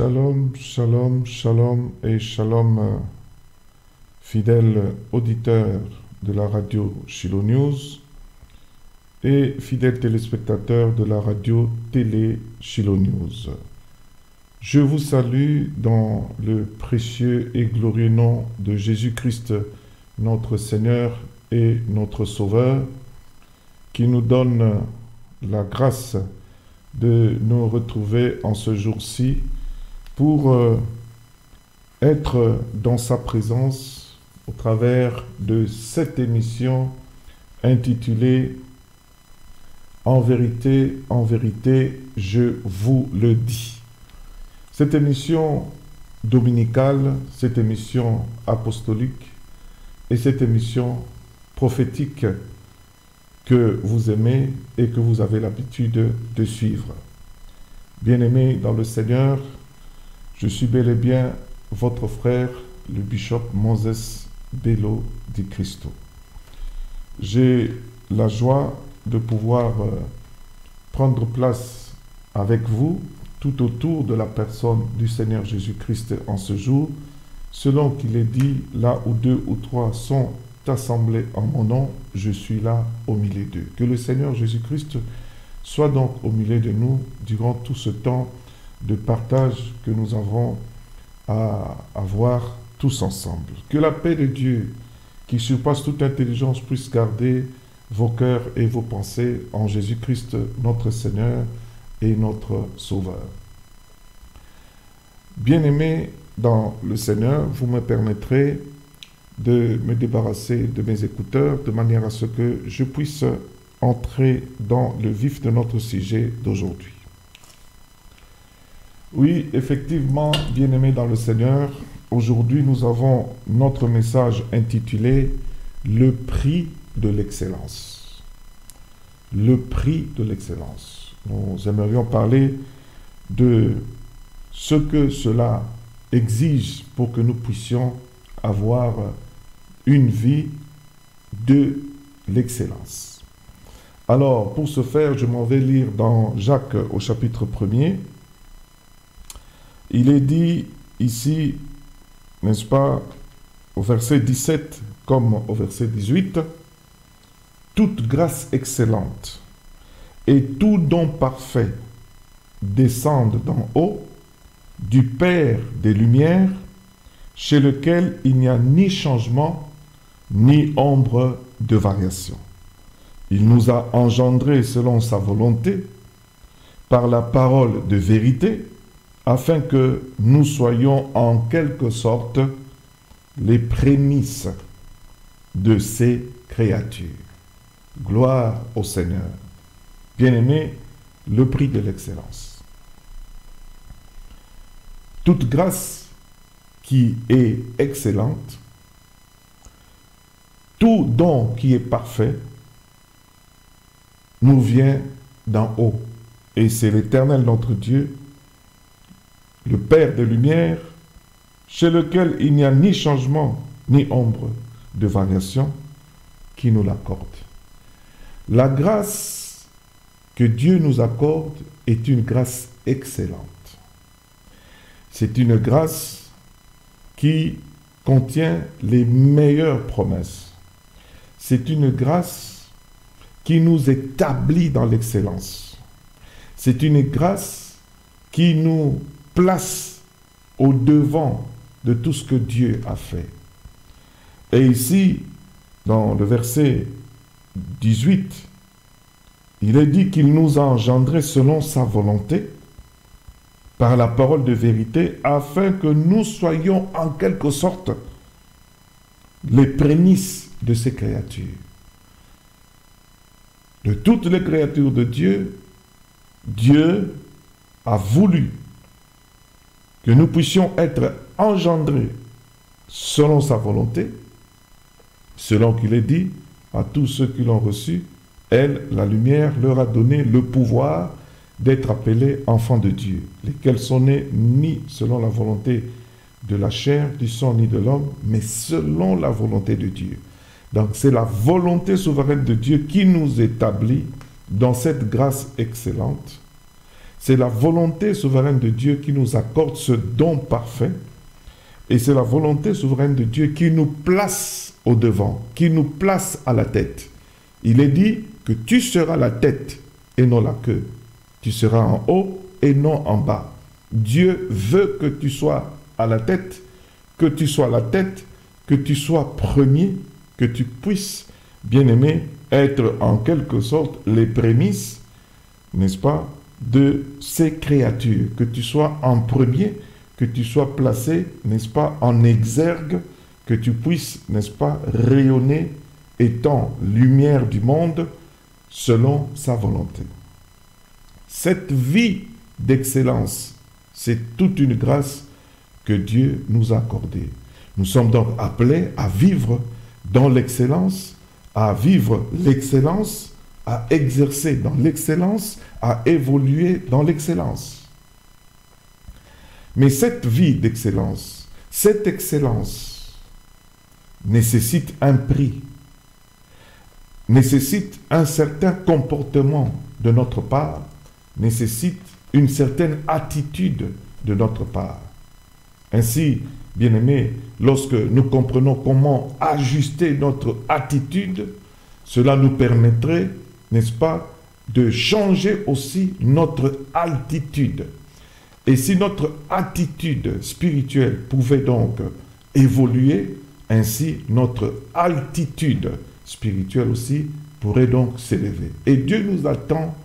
Shalom, shalom, shalom et shalom, fidèles auditeurs de la radio Shiloh News et fidèles téléspectateurs de la radio télé Shiloh News. Je vous salue dans le précieux et glorieux nom de Jésus-Christ, notre Seigneur et notre Sauveur, qui nous donne la grâce de nous retrouver en ce jour-ci pour être dans sa présence au travers de cette émission intitulée « En vérité, je vous le dis ». Cette émission dominicale, cette émission apostolique et cette émission prophétique que vous aimez et que vous avez l'habitude de suivre. Bien-aimés dans le Seigneur, je suis bel et bien votre frère, le bishop Moses Bello Di Cristo. J'ai la joie de pouvoir prendre place avec vous tout autour de la personne du Seigneur Jésus-Christ en ce jour, selon qu'il est dit, là où 2 ou 3 sont assemblés en mon nom, je suis là au milieu d'eux. Que le Seigneur Jésus-Christ soit donc au milieu de nous durant tout ce temps de partage que nous avons à avoir tous ensemble. Que la paix de Dieu, qui surpasse toute intelligence, puisse garder vos cœurs et vos pensées en Jésus-Christ, notre Seigneur et notre Sauveur. Bien-aimés dans le Seigneur, vous me permettrez de me débarrasser de mes écouteurs de manière à ce que je puisse entrer dans le vif de notre sujet d'aujourd'hui. Oui, effectivement, bien-aimés dans le Seigneur, aujourd'hui nous avons notre message intitulé « Le prix de l'excellence ». Le prix de l'excellence. Nous aimerions parler de ce que cela exige pour que nous puissions avoir une vie de l'excellence. Alors, pour ce faire, je m'en vais lire dans Jacques au chapitre 1er. Il est dit ici, n'est-ce pas, au verset 17 comme au verset 18, « Toute grâce excellente et tout don parfait descendent d'en haut, du Père des Lumières, chez lequel il n'y a ni changement, ni ombre de variation. Il nous a engendrés selon sa volonté, par la parole de vérité, afin que nous soyons en quelque sorte les prémices de ses créatures. Gloire au Seigneur. Bien-aimés, le prix de l'excellence. Toute grâce qui est excellente, tout don qui est parfait, nous vient d'en haut. Et c'est l'Éternel notre Dieu, le Père des Lumières, chez lequel il n'y a ni changement, ni ombre de variation, qui nous l'accorde. La grâce que Dieu nous accorde est une grâce excellente. C'est une grâce qui contient les meilleures promesses. C'est une grâce qui nous établit dans l'excellence. C'est une grâce qui nous place au devant de tout ce que Dieu a fait. Et ici, dans le verset 18, il est dit qu'il nous a engendrés selon sa volonté, par la parole de vérité, afin que nous soyons en quelque sorte les prémices de ces créatures. De toutes les créatures de Dieu, Dieu a voulu que nous puissions être engendrés selon sa volonté, selon qu'il est dit à tous ceux qui l'ont reçu, elle, la lumière, leur a donné le pouvoir d'être appelés enfants de Dieu, lesquels sont nés ni selon la volonté de la chair, du sang, ni de l'homme, mais selon la volonté de Dieu. Donc c'est la volonté souveraine de Dieu qui nous établit dans cette grâce excellente. C'est la volonté souveraine de Dieu qui nous accorde ce don parfait. Et c'est la volonté souveraine de Dieu qui nous place au devant, qui nous place à la tête. Il est dit que tu seras la tête et non la queue. Tu seras en haut et non en bas. Dieu veut que tu sois à la tête, que tu sois la tête, que tu sois premier, que tu puisses, bien-aimé, être en quelque sorte les prémices, n'est-ce pas, de ces créatures, que tu sois en premier, que tu sois placé, n'est-ce pas, en exergue, que tu puisses, n'est-ce pas, rayonner, étant lumière du monde, selon sa volonté. Cette vie d'excellence, c'est toute une grâce que Dieu nous a accordée. Nous sommes donc appelés à vivre dans l'excellence, à vivre l'excellence, à exercer dans l'excellence, à évoluer dans l'excellence. Mais cette vie d'excellence, cette excellence nécessite un prix, nécessite un certain comportement de notre part, nécessite une certaine attitude de notre part. Ainsi, bien-aimés, lorsque nous comprenons comment ajuster notre attitude, cela nous permettrait, n'est-ce pas, de changer aussi notre altitude. Et si notre attitude spirituelle pouvait donc évoluer, ainsi notre altitude spirituelle aussi pourrait donc s'élever. Et Dieu nous attend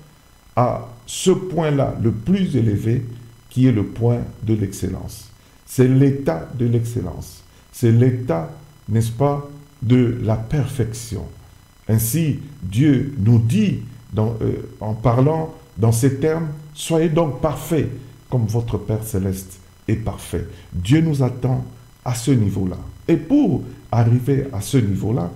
à ce point-là, le plus élevé, qui est le point de l'excellence. C'est l'état de l'excellence. C'est l'état, n'est-ce pas, de la perfection. Ainsi, Dieu nous dit, en parlant dans ces termes, « Soyez donc parfaits, comme votre Père Céleste est parfait. » Dieu nous attend à ce niveau-là. Et pour arriver à ce niveau-là,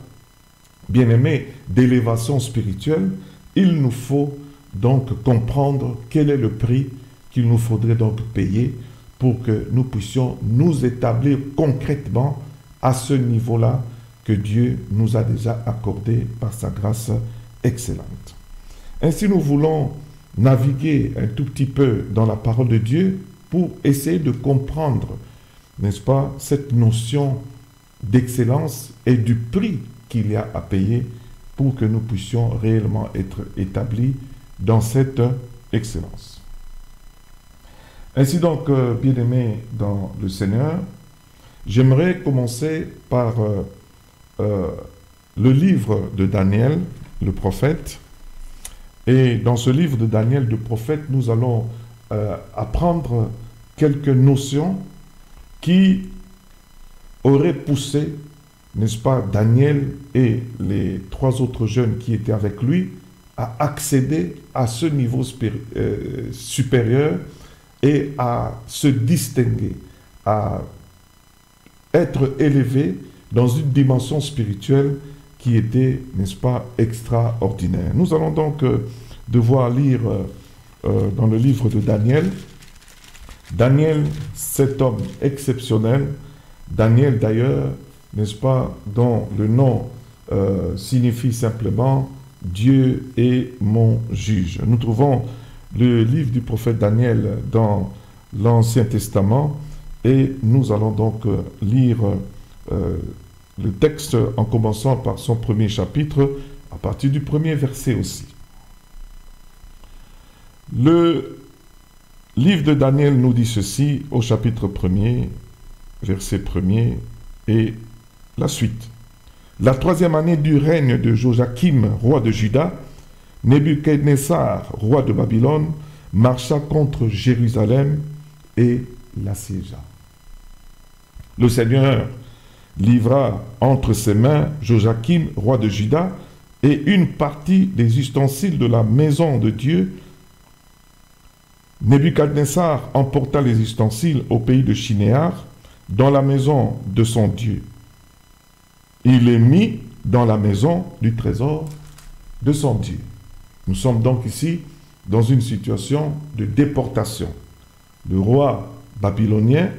bien-aimés, d'élévation spirituelle, il nous faut donc comprendre quel est le prix qu'il nous faudrait donc payer pour que nous puissions nous établir concrètement à ce niveau-là que Dieu nous a déjà accordé par sa grâce excellente. Ainsi, nous voulons naviguer un tout petit peu dans la parole de Dieu pour essayer de comprendre, n'est-ce pas, cette notion d'excellence et du prix qu'il y a à payer pour que nous puissions réellement être établis dans cette excellence. Ainsi donc, bien-aimés dans le Seigneur, j'aimerais commencer par le livre de Daniel, le prophète. Et dans ce livre de Daniel, le prophète, nous allons apprendre quelques notions qui auraient poussé, n'est-ce pas, Daniel et les 3 autres jeunes qui étaient avec lui à accéder à ce niveau supérieur et à se distinguer, à être élevé dans une dimension spirituelle qui était, n'est-ce pas, extraordinaire. Nous allons donc devoir lire dans le livre de Daniel. Daniel, cet homme exceptionnel, Daniel d'ailleurs, n'est-ce pas, dont le nom signifie simplement « Dieu est mon juge ». Nous trouvons le livre du prophète Daniel dans l'Ancien Testament et nous allons donc lire le texte en commençant par son premier chapitre, à partir du premier verset aussi. Le livre de Daniel nous dit ceci au chapitre 1er, verset 1er et la suite. La 3e année du règne de Joachim, roi de Juda, Nebuchadnezzar, roi de Babylone, marcha contre Jérusalem et l'assiégea. Le Seigneur livra entre ses mains Joachim, roi de Juda, et une partie des ustensiles de la maison de Dieu. Nebuchadnezzar emporta les ustensiles au pays de Shinéar, dans la maison de son Dieu. Il les mit dans la maison du trésor de son Dieu. Nous sommes donc ici dans une situation de déportation. Le roi babylonien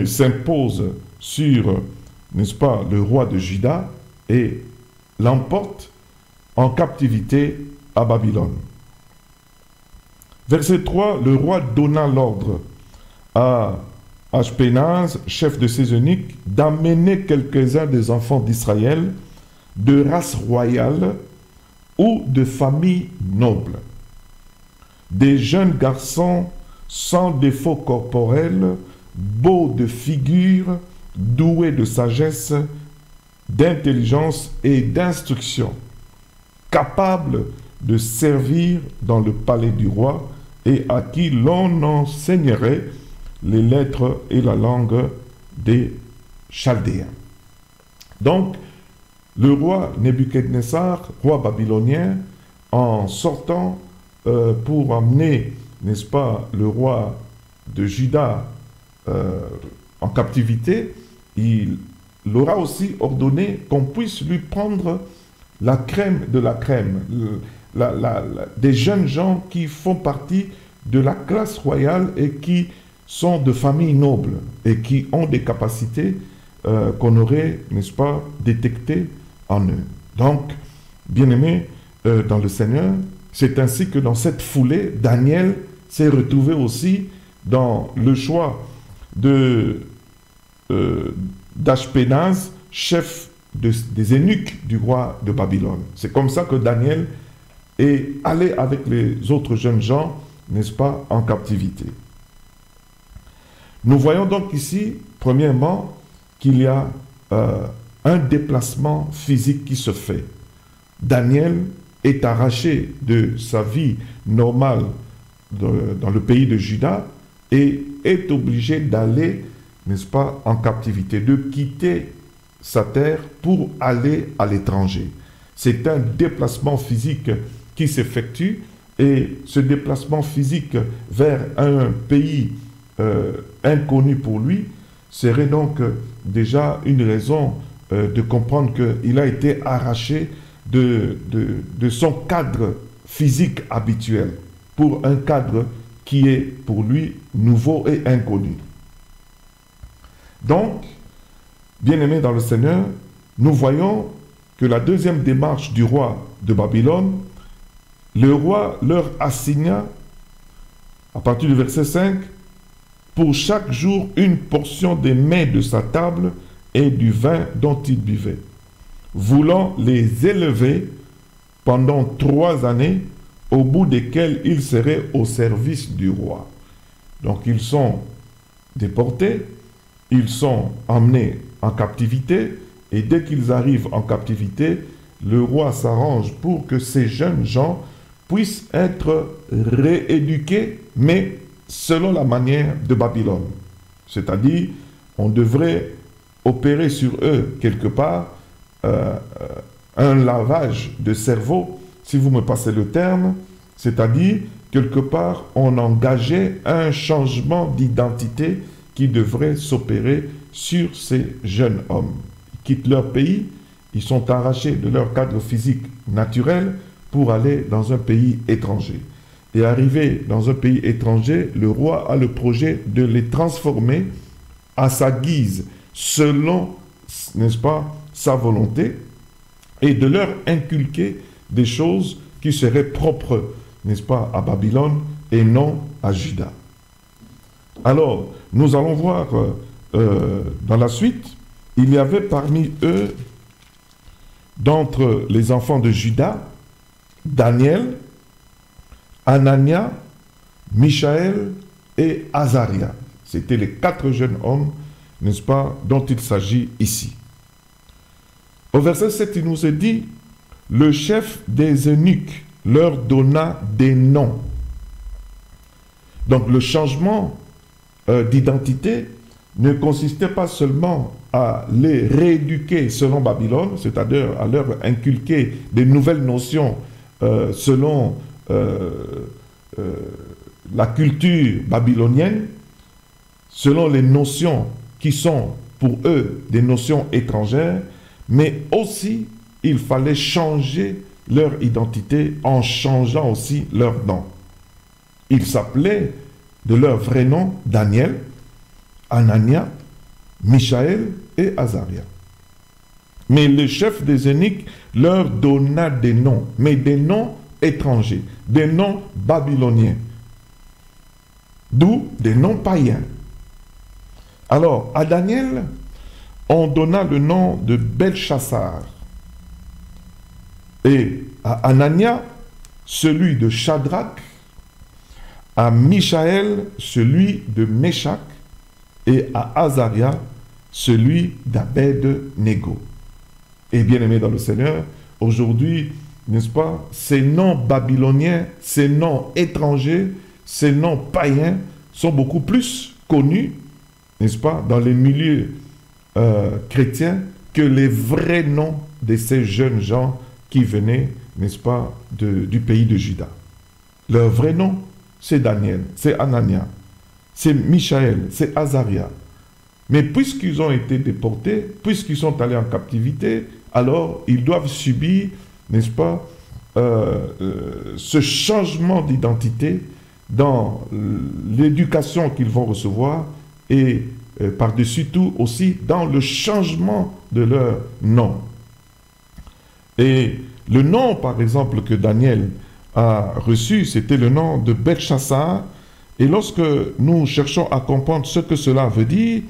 s'impose sur, n'est-ce pas, le roi de Juda et l'emporte en captivité à Babylone. Verset 3, le roi donna l'ordre à Ashpenaz, chef de ses eunuques, d'amener quelques-uns des enfants d'Israël de race royale ou de famille noble, des jeunes garçons sans défaut corporel, beaux de figure, doués de sagesse, d'intelligence et d'instruction, capables de servir dans le palais du roi et à qui l'on enseignerait les lettres et la langue des Chaldéens. Donc, le roi Nebuchadnezzar, roi babylonien, en sortant pour emmener, n'est-ce pas, le roi de Juda en captivité, il aura aussi ordonné qu'on puisse lui prendre la crème de la crème, des jeunes gens qui font partie de la classe royale et qui sont de familles nobles et qui ont des capacités qu'on aurait, n'est-ce pas, détectées en eux. Donc, bien-aimés dans le Seigneur, c'est ainsi que dans cette foulée, Daniel s'est retrouvé aussi dans le choix d'Ashpenaz, chef des eunuques du roi de Babylone. C'est comme ça que Daniel est allé avec les autres jeunes gens, n'est-ce pas, en captivité. Nous voyons donc ici, premièrement, qu'il y a un déplacement physique qui se fait. Daniel est arraché de sa vie normale dans le pays de Juda et est obligé d'aller, n'est-ce pas, en captivité, de quitter sa terre pour aller à l'étranger. C'est un déplacement physique qui s'effectue et ce déplacement physique vers un pays inconnu pour lui serait donc déjà une raison de comprendre qu'il a été arraché de son cadre physique habituel pour un cadre qui est pour lui nouveau et inconnu. Donc, bien-aimés dans le Seigneur, nous voyons que la deuxième démarche du roi de Babylone, le roi leur assigna, à partir du verset 5, pour chaque jour une portion des mets de sa table et du vin dont il buvait, voulant les élever pendant 3 années, au bout desquelles ils seraient au service du roi. Donc ils sont déportés, ils sont emmenés en captivité, et dès qu'ils arrivent en captivité, le roi s'arrange pour que ces jeunes gens puissent être rééduqués, mais selon la manière de Babylone. C'est-à-dire, on devrait opérer sur eux quelque part un lavage de cerveau, si vous me passez le terme, c'est-à-dire, quelque part, on engageait un changement d'identité qui devrait s'opérer sur ces jeunes hommes. Ils quittent leur pays, ils sont arrachés de leur cadre physique naturel pour aller dans un pays étranger. Et arrivé dans un pays étranger, le roi a le projet de les transformer à sa guise, selon, n'est-ce pas, sa volonté, et de leur inculquer des choses qui seraient propres, n'est-ce pas, à Babylone et non à Juda. Alors, nous allons voir dans la suite, il y avait parmi eux, d'entre les enfants de Juda, Daniel, Anania, Michaël et Azaria. C'étaient les 4 jeunes hommes, n'est-ce pas, dont il s'agit ici. Au verset 7, il nous est dit, le chef des eunuques leur donna des noms. Donc le changement d'identité ne consistait pas seulement à les rééduquer selon Babylone, c'est-à-dire à leur inculquer des nouvelles notions selon la culture babylonienne, selon les notions qui sont pour eux des notions étrangères, mais aussi il fallait changer leur identité en changeant aussi leur nom. Ils s'appelaient de leur vrai nom Daniel, Anania, Michaël et Azaria. Mais le chef des eunuques leur donna des noms, mais des noms étrangers, des noms babyloniens. d'où des noms païens. Alors, à Daniel, on donna le nom de Belchassar, et à Anania, celui de Shadrach, à Michaël, celui de Meshach, et à Azaria, celui d'Abed-Nego. Et bien aimé dans le Seigneur, aujourd'hui, n'est-ce pas, ces noms babyloniens, ces noms étrangers, ces noms païens sont beaucoup plus connus, n'est-ce pas, dans les milieux chrétiens que les vrais noms de ces jeunes gens qui venaient, n'est-ce pas, du pays de Juda. Leur vrai nom, c'est Daniel, c'est Anania, c'est Michaël, c'est Azaria. Mais puisqu'ils ont été déportés, puisqu'ils sont allés en captivité, alors ils doivent subir, n'est-ce pas, ce changement d'identité dans l'éducation qu'ils vont recevoir et par-dessus tout aussi dans le changement de leur nom. Et le nom, par exemple, que Daniel a reçu, c'était le nom de Belchassar. Et lorsque nous cherchons à comprendre ce que cela veut dire,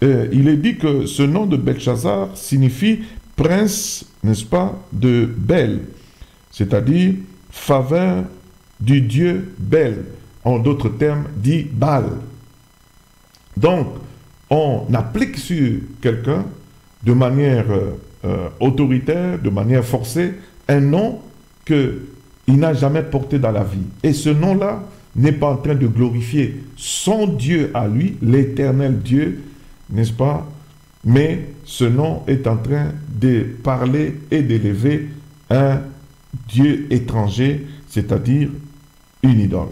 il est dit que ce nom de Belchassar signifie prince, n'est-ce pas, de Bel, c'est-à-dire faveur du dieu Bel, en d'autres termes, dit Baal. Donc, on applique sur quelqu'un de manière autoritaire, de manière forcée, un nom qu'il n'a jamais porté dans la vie. Et ce nom-là n'est pas en train de glorifier son Dieu à lui, l'éternel Dieu, n'est-ce pas? Mais ce nom est en train de parler et d'élever un Dieu étranger, c'est-à-dire une idole.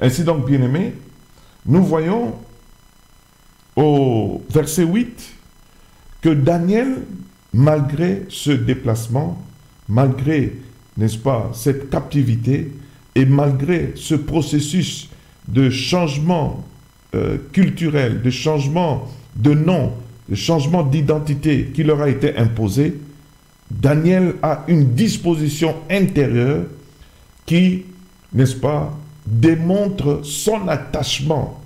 Ainsi donc, bien-aimés, nous voyons au verset 8 que Daniel, malgré ce déplacement, malgré, n'est-ce pas, cette captivité, et malgré ce processus de changement culturel, de changement de nom, de changement d'identité qui leur a été imposé, Daniel a une disposition intérieure qui, n'est-ce pas, démontre son attachement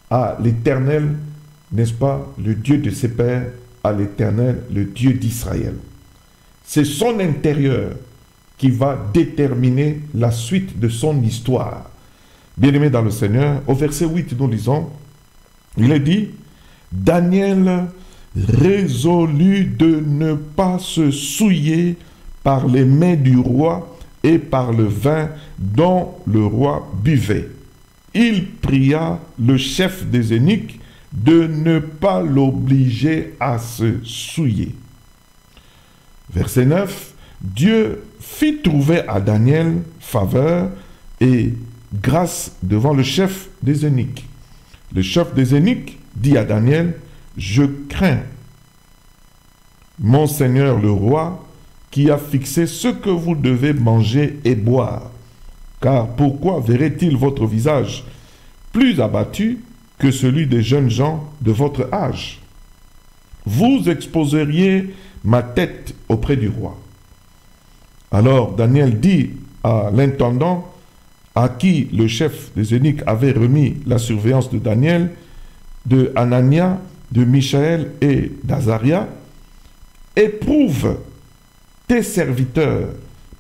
à l'Éternel, n'est-ce pas, le Dieu de ses pères, à l'Éternel, le Dieu d'Israël. C'est son intérieur qui va déterminer la suite de son histoire. Bien-aimés dans le Seigneur, au verset 8, nous lisons, il est dit, Daniel résolut de ne pas se souiller par les mains du roi et par le vin dont le roi buvait. Il pria le chef des eunuques de ne pas l'obliger à se souiller. Verset 9, Dieu fit trouver à Daniel faveur et grâce devant le chef des eunuques. Le chef des eunuques dit à Daniel, je crains mon Seigneur le roi qui a fixé ce que vous devez manger et boire. Car pourquoi verrait-il votre visage plus abattu que celui des jeunes gens de votre âge? Vous exposeriez ma tête auprès du roi. Alors Daniel dit à l'intendant à qui le chef des eunuques avait remis la surveillance de Daniel, de Anania, de Michaël et d'Azaria, éprouve tes serviteurs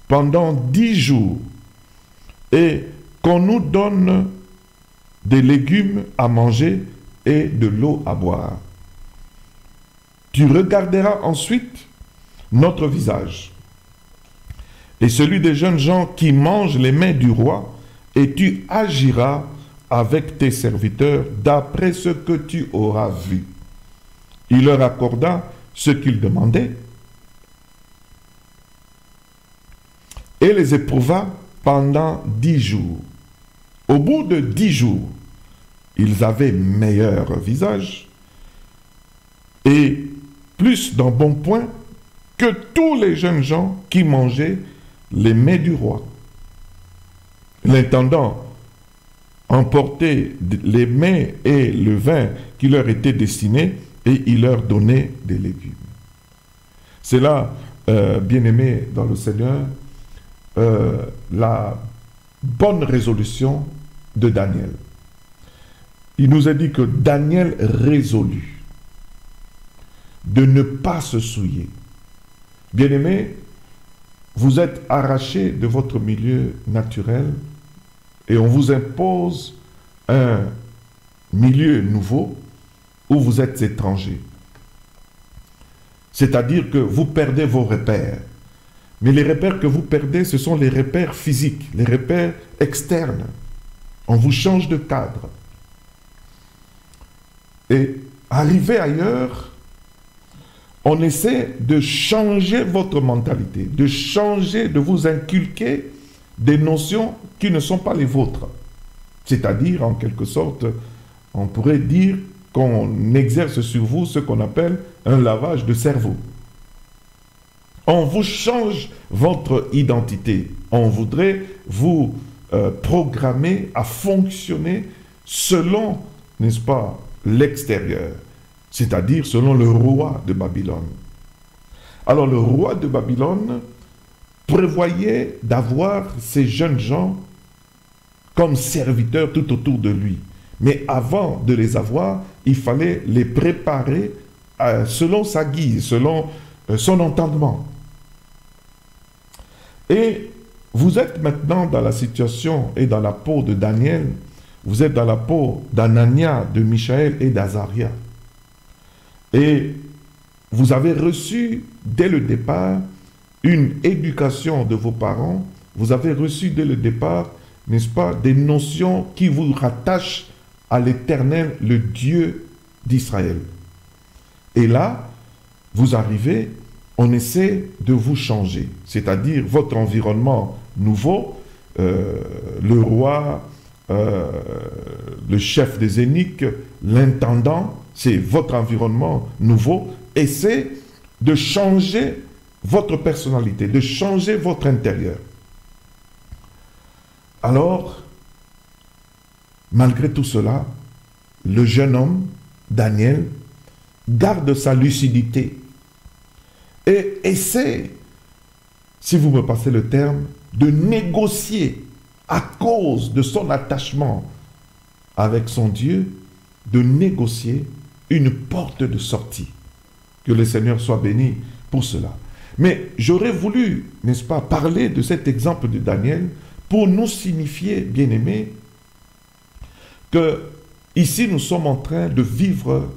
pendant 10 jours et qu'on nous donne des légumes à manger et de l'eau à boire. Tu regarderas ensuite notre visage et celui des jeunes gens qui mangent les mains du roi, et tu agiras avec tes serviteurs d'après ce que tu auras vu. Il leur accorda ce qu'ils demandaient et les éprouva pendant 10 jours. Au bout de 10 jours, ils avaient meilleur visage et plus d'embonpoint que tous les jeunes gens qui mangeaient les mets du roi. L'intendant emportait les mets et le vin qui leur étaient destinés et il leur donnait des légumes. C'est là, bien-aimés dans le Seigneur, la bonne résolution de Daniel. Il nous a dit que Daniel résolut de ne pas se souiller. Bien-aimés, vous êtes arrachés de votre milieu naturel et on vous impose un milieu nouveau où vous êtes étranger. C'est-à-dire que vous perdez vos repères. Mais les repères que vous perdez, ce sont les repères physiques, les repères externes. On vous change de cadre. Et arrivé ailleurs, on essaie de changer votre mentalité, de changer, de vous inculquer des notions qui ne sont pas les vôtres. C'est-à-dire, en quelque sorte, on pourrait dire qu'on exerce sur vous ce qu'on appelle un lavage de cerveau. On vous change votre identité. On voudrait vous programmer à fonctionner selon, n'est-ce pas, l'extérieur, c'est-à-dire selon le roi de Babylone. Alors le roi de Babylone prévoyait d'avoir ces jeunes gens comme serviteurs tout autour de lui. Mais avant de les avoir, il fallait les préparer selon sa guise, selon son entendement. Et vous êtes maintenant dans la situation et dans la peau de Daniel, vous êtes dans la peau d'Anania, de Michaël et d'Azaria. Et vous avez reçu dès le départ une éducation de vos parents, vous avez reçu dès le départ, n'est-ce pas, des notions qui vous rattachent à l'Éternel, le Dieu d'Israël. Et là, vous arrivez, on essaie de vous changer, c'est-à-dire votre environnement nouveau, le roi, le chef des eunuques, l'intendant, c'est votre environnement nouveau, essaie de changer votre personnalité, de changer votre intérieur. Alors, malgré tout cela, le jeune homme, Daniel, garde sa lucidité et essaie, si vous me passez le terme, de négocier à cause de son attachement avec son Dieu, de négocier une porte de sortie. Que le Seigneur soit béni pour cela. Mais j'aurais voulu, n'est-ce pas, parler de cet exemple de Daniel pour nous signifier, bien-aimés, que ici nous sommes en train de vivre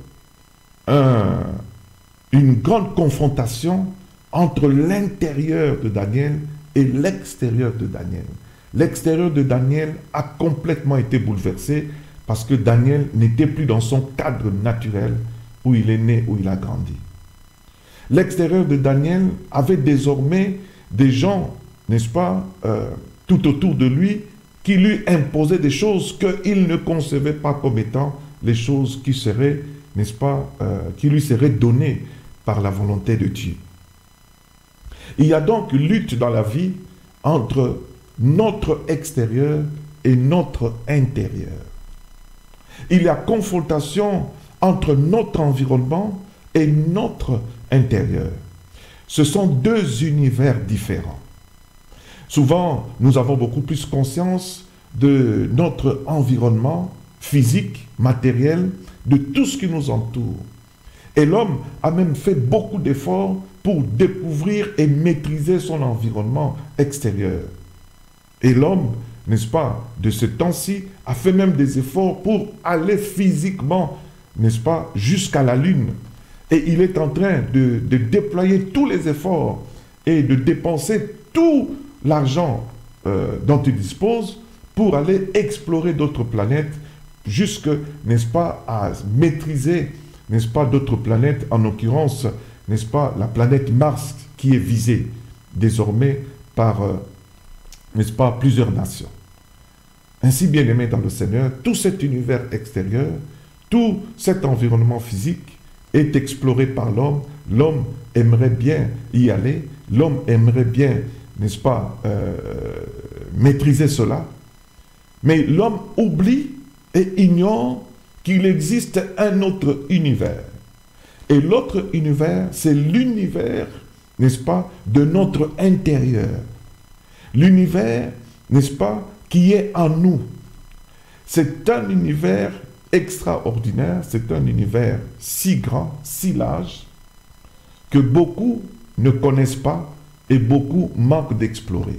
une grande confrontation entre l'intérieur de Daniel et l'extérieur de Daniel. L'extérieur de Daniel a complètement été bouleversé parce que Daniel n'était plus dans son cadre naturel où il est né, où il a grandi. L'extérieur de Daniel avait désormais des gens, n'est-ce pas, tout autour de lui, qui lui imposaient des choses qu'il ne concevait pas comme étant les choses qui seraient, n'est-ce pas, qui lui seraient données par la volonté de Dieu. Il y a donc lutte dans la vie entre notre extérieur et notre intérieur. Il y a confrontation entre notre environnement et notre intérieur. Ce sont deux univers différents. Souvent, nous avons beaucoup plus conscience de notre environnement physique, matériel, de tout ce qui nous entoure. Et l'homme a même fait beaucoup d'efforts pour découvrir et maîtriser son environnement extérieur. Et l'homme, n'est-ce pas, de ce temps-ci, a fait même des efforts pour aller physiquement, n'est-ce pas, jusqu'à la Lune. Et il est en train de déployer tous les efforts et de dépenser tout l'argent dont il dispose pour aller explorer d'autres planètes, jusque, n'est-ce pas, à maîtriser, n'est-ce pas, d'autres planètes, en l'occurrence, n'est-ce pas, la planète Mars qui est visée désormais par, n'est-ce pas, plusieurs nations. Ainsi, bien aimé dans le Seigneur, tout cet univers extérieur, tout cet environnement physique est exploré par l'homme. L'homme aimerait bien y aller, l'homme aimerait bien, n'est-ce pas, maîtriser cela. Mais l'homme oublie et ignore qu'il existe un autre univers. Et l'autre univers, c'est l'univers, n'est-ce pas, de notre intérieur. L'univers, n'est-ce pas, qui est en nous. C'est un univers extraordinaire, c'est un univers si grand, si large, que beaucoup ne connaissent pas et beaucoup manquent d'explorer.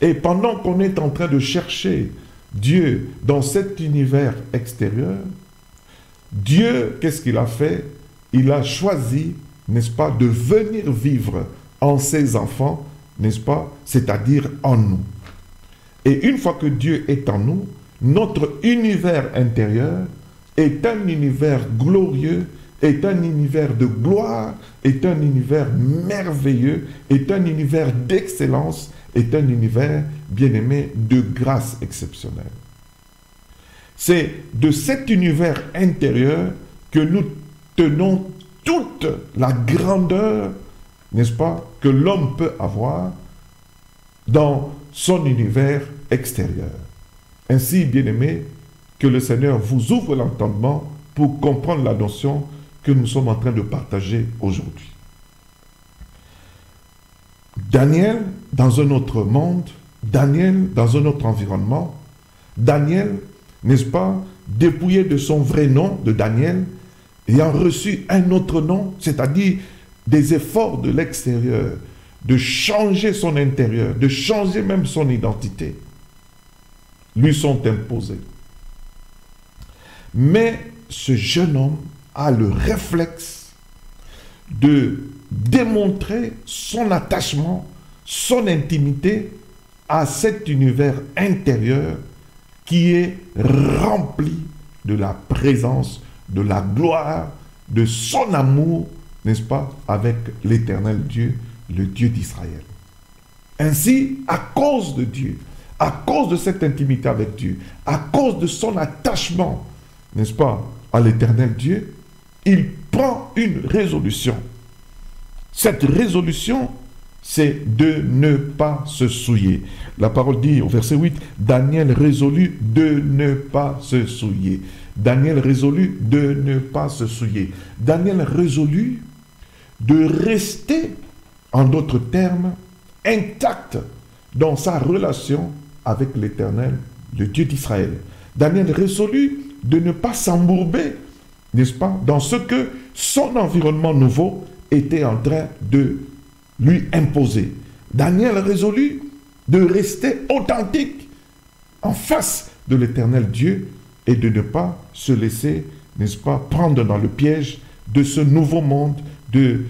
Et pendant qu'on est en train de chercher Dieu dans cet univers extérieur, Dieu, qu'est-ce qu'il a fait? Il a choisi, n'est-ce pas, de venir vivre en ses enfants, n'est-ce pas, c'est-à-dire en nous. Et une fois que Dieu est en nous, notre univers intérieur est un univers glorieux, est un univers de gloire, est un univers merveilleux, est un univers d'excellence, est un univers, bien-aimé, de grâce exceptionnelle. C'est de cet univers intérieur que nous tenons toute la grandeur, n'est-ce pas, que l'homme peut avoir dans son univers extérieur. Ainsi, bien-aimé, que le Seigneur vous ouvre l'entendement pour comprendre la notion que nous sommes en train de partager aujourd'hui. Daniel, dans un autre monde, Daniel, dans un autre environnement, Daniel, n'est-ce pas, dépouillé de son vrai nom, de Daniel, ayant reçu un autre nom, c'est-à-dire des efforts de l'extérieur, de changer son intérieur, de changer même son identité, lui sont imposés. Mais ce jeune homme a le réflexe de démontrer son attachement, son intimité à cet univers intérieur qui est rempli de la présence, de la gloire, de son amour, n'est-ce pas, avec l'Éternel Dieu, le Dieu d'Israël. Ainsi, à cause de Dieu, à cause de cette intimité avec Dieu, à cause de son attachement, n'est-ce pas, à l'Éternel Dieu, il prend une résolution. Cette résolution, c'est de ne pas se souiller. La parole dit au verset 8, Daniel résolut de ne pas se souiller. Daniel résolut de ne pas se souiller. Daniel résolut de rester, en d'autres termes, intact dans sa relation avec l'Éternel, le Dieu d'Israël. Daniel résolut de ne pas s'embourber, n'est-ce pas, dans ce que son environnement nouveau était en train de lui imposer. Daniel résolut de rester authentique en face de l'Éternel Dieu et de ne pas se laisser, n'est-ce pas, prendre dans le piège de ce nouveau monde, de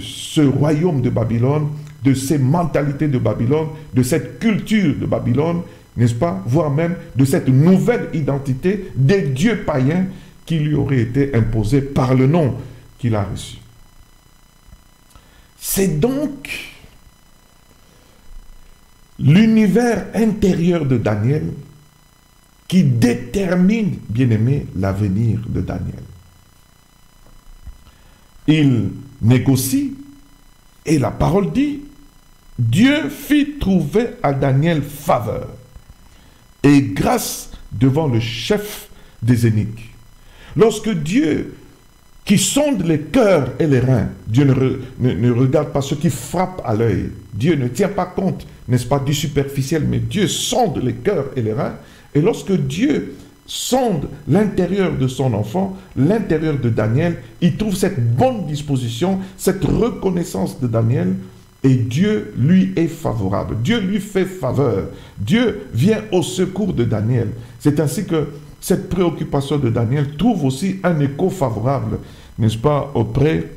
ce royaume de Babylone, de ces mentalités de Babylone, de cette culture de Babylone, n'est-ce pas, voire même de cette nouvelle identité des dieux païens qui lui auraient été imposés par le nom qu'il a reçu. C'est donc l'univers intérieur de Daniel qui détermine, bien-aimé, l'avenir de Daniel. Il négocie et la parole dit, Dieu fit trouver à Daniel faveur et grâce devant le chef des eunuques. Lorsque Dieu, qui sonde les cœurs et les reins, Dieu ne regarde pas ce qui frappe à l'œil. Dieu ne tient pas compte, n'est-ce pas, du superficiel, mais Dieu sonde les cœurs et les reins. Et lorsque Dieu sonde l'intérieur de son enfant, l'intérieur de Daniel, il trouve cette bonne disposition, cette reconnaissance de Daniel, et Dieu lui est favorable. Dieu lui fait faveur. Dieu vient au secours de Daniel. C'est ainsi que cette préoccupation de Daniel trouve aussi un écho favorable, n'est-ce pas, auprès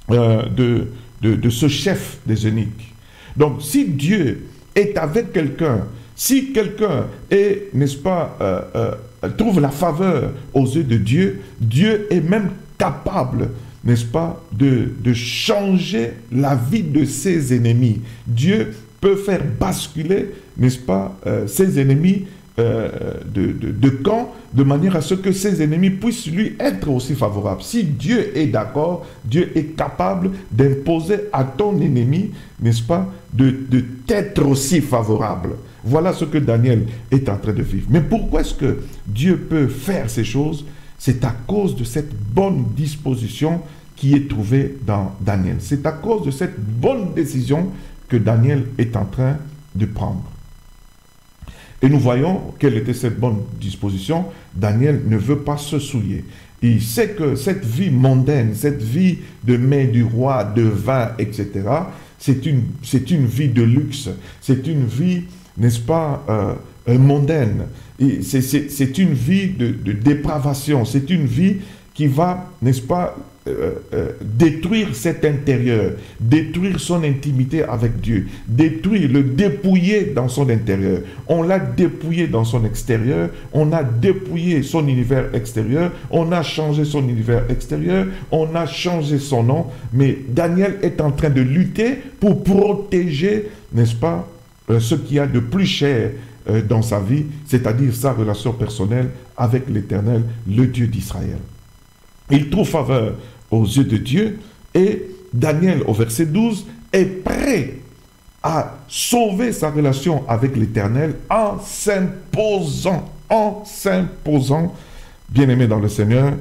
de ce chef des eunuques. Donc, si Dieu est avec quelqu'un, si quelqu'un est, n'est-ce pas, trouve la faveur aux yeux de Dieu, Dieu est même capable, n'est-ce pas, de changer la vie de ses ennemis. Dieu peut faire basculer, n'est-ce pas, ses ennemis de camp, de manière à ce que ses ennemis puissent lui être aussi favorables. Si Dieu est d'accord, Dieu est capable d'imposer à ton ennemi, n'est-ce pas, de t'être aussi favorable. Voilà ce que Daniel est en train de vivre. Mais pourquoi est-ce que Dieu peut faire ces choses? C'est à cause de cette bonne disposition qui est trouvée dans Daniel. C'est à cause de cette bonne décision que Daniel est en train de prendre. Et nous voyons quelle était cette bonne disposition. Daniel ne veut pas se souiller. Il sait que cette vie mondaine, cette vie de mets du roi, de vin, etc., c'est une vie de luxe. C'est une vie, n'est-ce pas, mondaine. C'est une vie de dépravation. C'est une vie qui va, n'est-ce pas, détruire cet intérieur, détruire son intimité avec Dieu, détruire, le dépouiller dans son intérieur. On l'a dépouillé dans son extérieur, on a dépouillé son univers extérieur, on a changé son univers extérieur, on a changé son nom, mais Daniel est en train de lutter pour protéger, n'est-ce pas, ce qu'il y a de plus cher dans sa vie, c'est-à-dire sa relation personnelle avec l'Éternel, le Dieu d'Israël. Il trouve faveur aux yeux de Dieu et Daniel, au verset 12, est prêt à sauver sa relation avec l'Éternel en s'imposant, bien-aimé dans le Seigneur,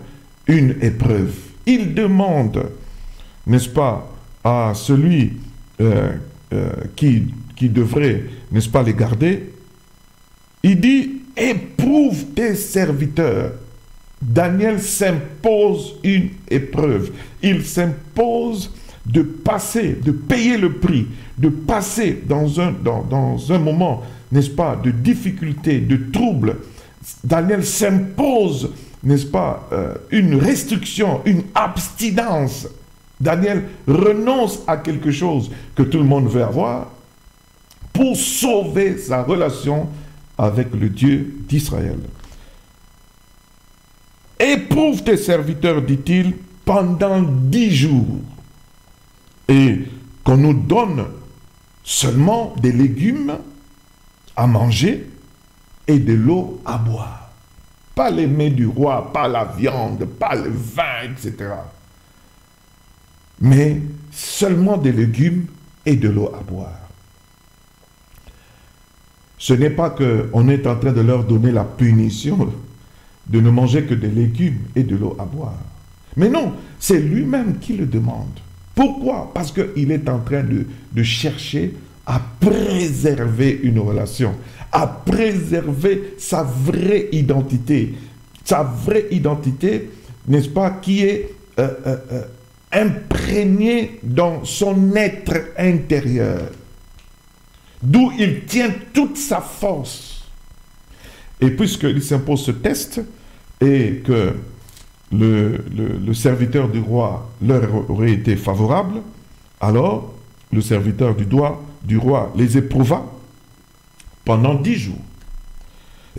une épreuve. Il demande, n'est-ce pas, à celui qui devrait, n'est-ce pas, les garder, il dit, éprouve tes serviteurs. Daniel s'impose une épreuve. Il s'impose de passer, de payer le prix, de passer dans un moment, n'est-ce pas, de difficulté, de trouble. Daniel s'impose, n'est-ce pas, une restriction, une abstinence. Daniel renonce à quelque chose que tout le monde veut avoir pour sauver sa relation avec le Dieu d'Israël. Éprouve tes serviteurs, dit-il, pendant 10 jours, et qu'on nous donne seulement des légumes à manger et de l'eau à boire. Pas les mets du roi, pas la viande, pas le vin, etc. Mais seulement des légumes et de l'eau à boire. Ce n'est pas qu'on est en train de leur donner la punition de ne manger que des légumes et de l'eau à boire. Mais non, c'est lui-même qui le demande. Pourquoi? Parce qu'il est en train de chercher à préserver une relation, à préserver sa vraie identité. Sa vraie identité, n'est-ce pas, qui est imprégnée dans son être intérieur, d'où il tient toute sa force. Et puisqu'il s'impose ce test, et que le serviteur du roi leur aurait été favorable, alors le serviteur du roi les éprouva pendant 10 jours.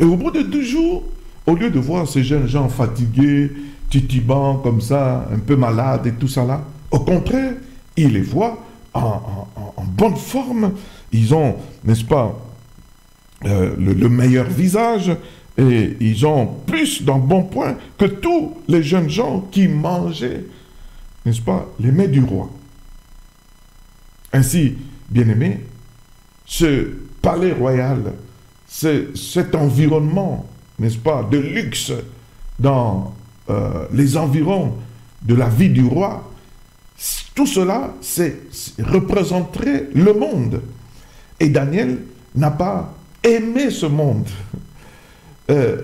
Et au bout de 2 jours, au lieu de voir ces jeunes gens fatigués, titubants comme ça, un peu malades et tout ça là, au contraire, il les voit en bonne forme. Ils ont, n'est-ce pas, le meilleur visage, et ils ont plus d'embonpoint que tous les jeunes gens qui mangeaient, n'est-ce pas, les mets du roi. Ainsi, bien-aimés, ce palais royal, cet environnement, n'est-ce pas, de luxe dans les environs de la vie du roi, tout cela représenterait le monde. Et Daniel n'a pas aimé ce monde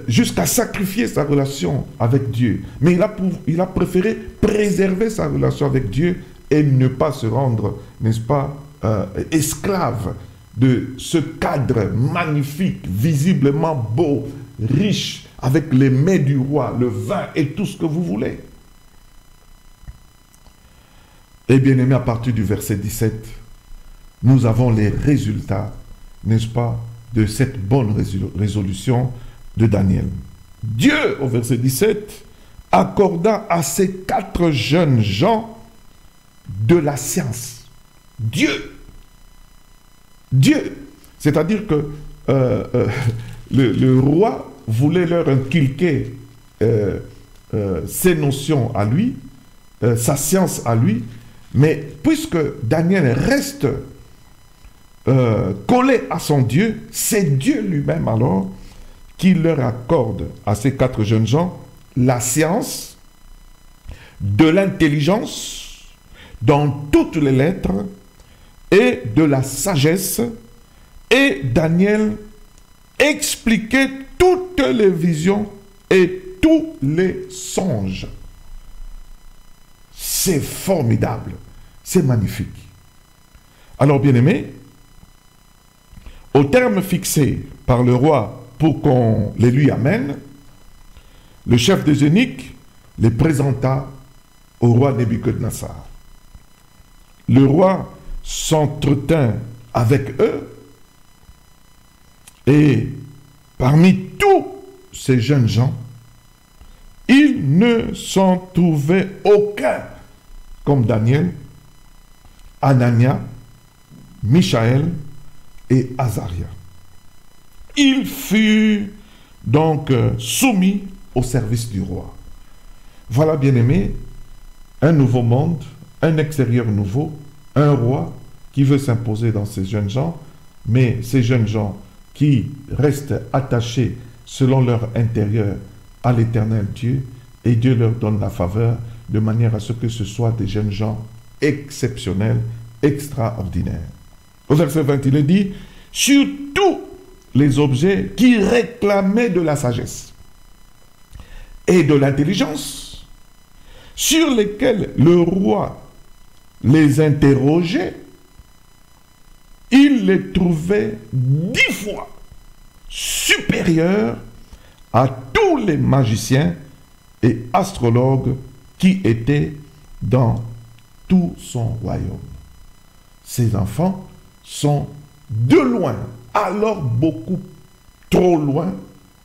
jusqu'à sacrifier sa relation avec Dieu. Mais il a préféré préserver sa relation avec Dieu et ne pas se rendre, n'est-ce pas, esclave de ce cadre magnifique, visiblement beau, riche, avec les mets du roi, le vin et tout ce que vous voulez. Et bien aimé, à partir du verset 17, nous avons les résultats, n'est-ce pas, de cette bonne résolution de Daniel. Dieu, au verset 17, accorda à ces 4 jeunes gens de la science. Dieu, c'est-à-dire que le roi voulait leur inculquer ses notions à lui, sa science à lui, mais puisque Daniel reste collé à son Dieu, c'est Dieu lui-même alors qui leur accorde à ces 4 jeunes gens la science, de l'intelligence dans toutes les lettres et de la sagesse. Et Daniel expliquer toutes les visions et tous les songes. C'est formidable, c'est magnifique. Alors, bien-aimés, au terme fixé par le roi pour qu'on les lui amène, le chef des eunuques les présenta au roi Nebuchadnezzar. Le roi s'entretint avec eux et parmi tous ces jeunes gens, il ne s'en trouvait aucun comme Daniel, Anania, Michaël et Azaria. Il fut donc soumis au service du roi. Voilà, bien-aimés, un nouveau monde, un extérieur nouveau, un roi qui veut s'imposer dans ces jeunes gens, mais ces jeunes gens qui restent attachés selon leur intérieur à l'Éternel Dieu, et Dieu leur donne la faveur de manière à ce que ce soit des jeunes gens exceptionnels, extraordinaires. Au verset 20, il est dit, sur tous les objets qui réclamaient de la sagesse et de l'intelligence, sur lesquels le roi les interrogeait, il les trouvait 10 fois supérieurs à tous les magiciens et astrologues qui étaient dans tout son royaume. Ces enfants sont de loin, alors beaucoup trop loin,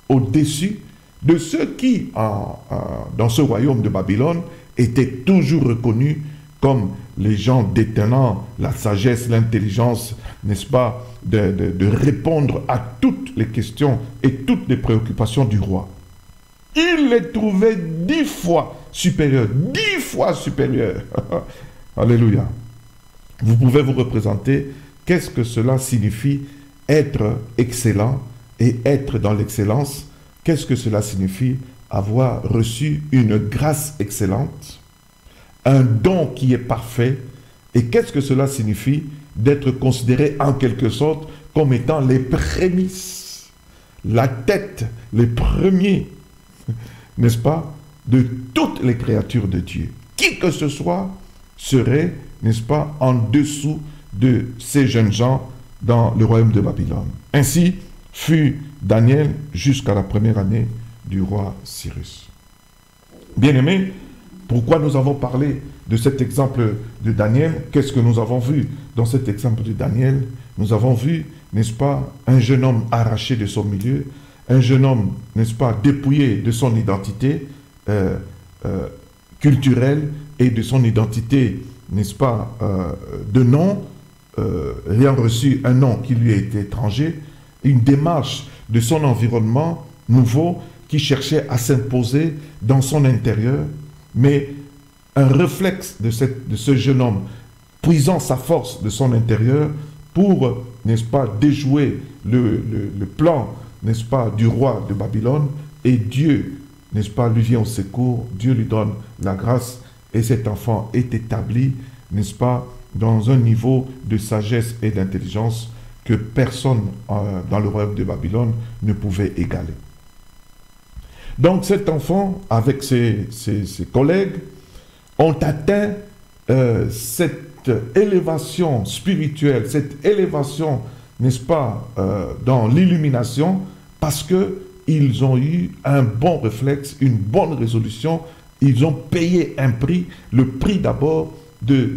au-dessus de ceux qui, dans ce royaume de Babylone, étaient toujours reconnus comme les gens détenant la sagesse, l'intelligence, n'est-ce pas, de répondre à toutes les questions et toutes les préoccupations du roi. Il les trouvait 10 fois supérieurs, 10 fois supérieurs. Alléluia. Vous pouvez vous représenter qu'est-ce que cela signifie être excellent et être dans l'excellence. Qu'est-ce que cela signifie avoir reçu une grâce excellente, un don qui est parfait. Et qu'est-ce que cela signifie d'être considéré en quelque sorte comme étant les prémices, la tête, les premiers, n'est-ce pas, de toutes les créatures de Dieu. Qui que ce soit serait, n'est-ce pas, en dessous de ces jeunes gens dans le royaume de Babylone. Ainsi fut Daniel jusqu'à la première année du roi Cyrus. Bien-aimés, pourquoi nous avons parlé de cet exemple de Daniel? Qu'est-ce que nous avons vu dans cet exemple de Daniel? Nous avons vu, n'est-ce pas, un jeune homme arraché de son milieu, un jeune homme, n'est-ce pas, dépouillé de son identité culturelle et de son identité, n'est-ce pas, de nom, ayant reçu un nom qui lui était étranger, une démarche de son environnement nouveau qui cherchait à s'imposer dans son intérieur, mais un réflexe de ce jeune homme puisant sa force de son intérieur pour, n'est-ce pas, déjouer le plan, n'est-ce pas, du roi de Babylone, et Dieu, n'est-ce pas, lui vient au secours, Dieu lui donne la grâce, et cet enfant est établi, n'est-ce pas, dans un niveau de sagesse et d'intelligence que personne dans le royaume de Babylone ne pouvait égaler. Donc cet enfant, avec ses collègues, ont atteint cette élévation spirituelle, cette élévation, n'est-ce pas, dans l'illumination, parce qu'ils ont eu un bon réflexe, une bonne résolution, ils ont payé un prix, le prix d'abord de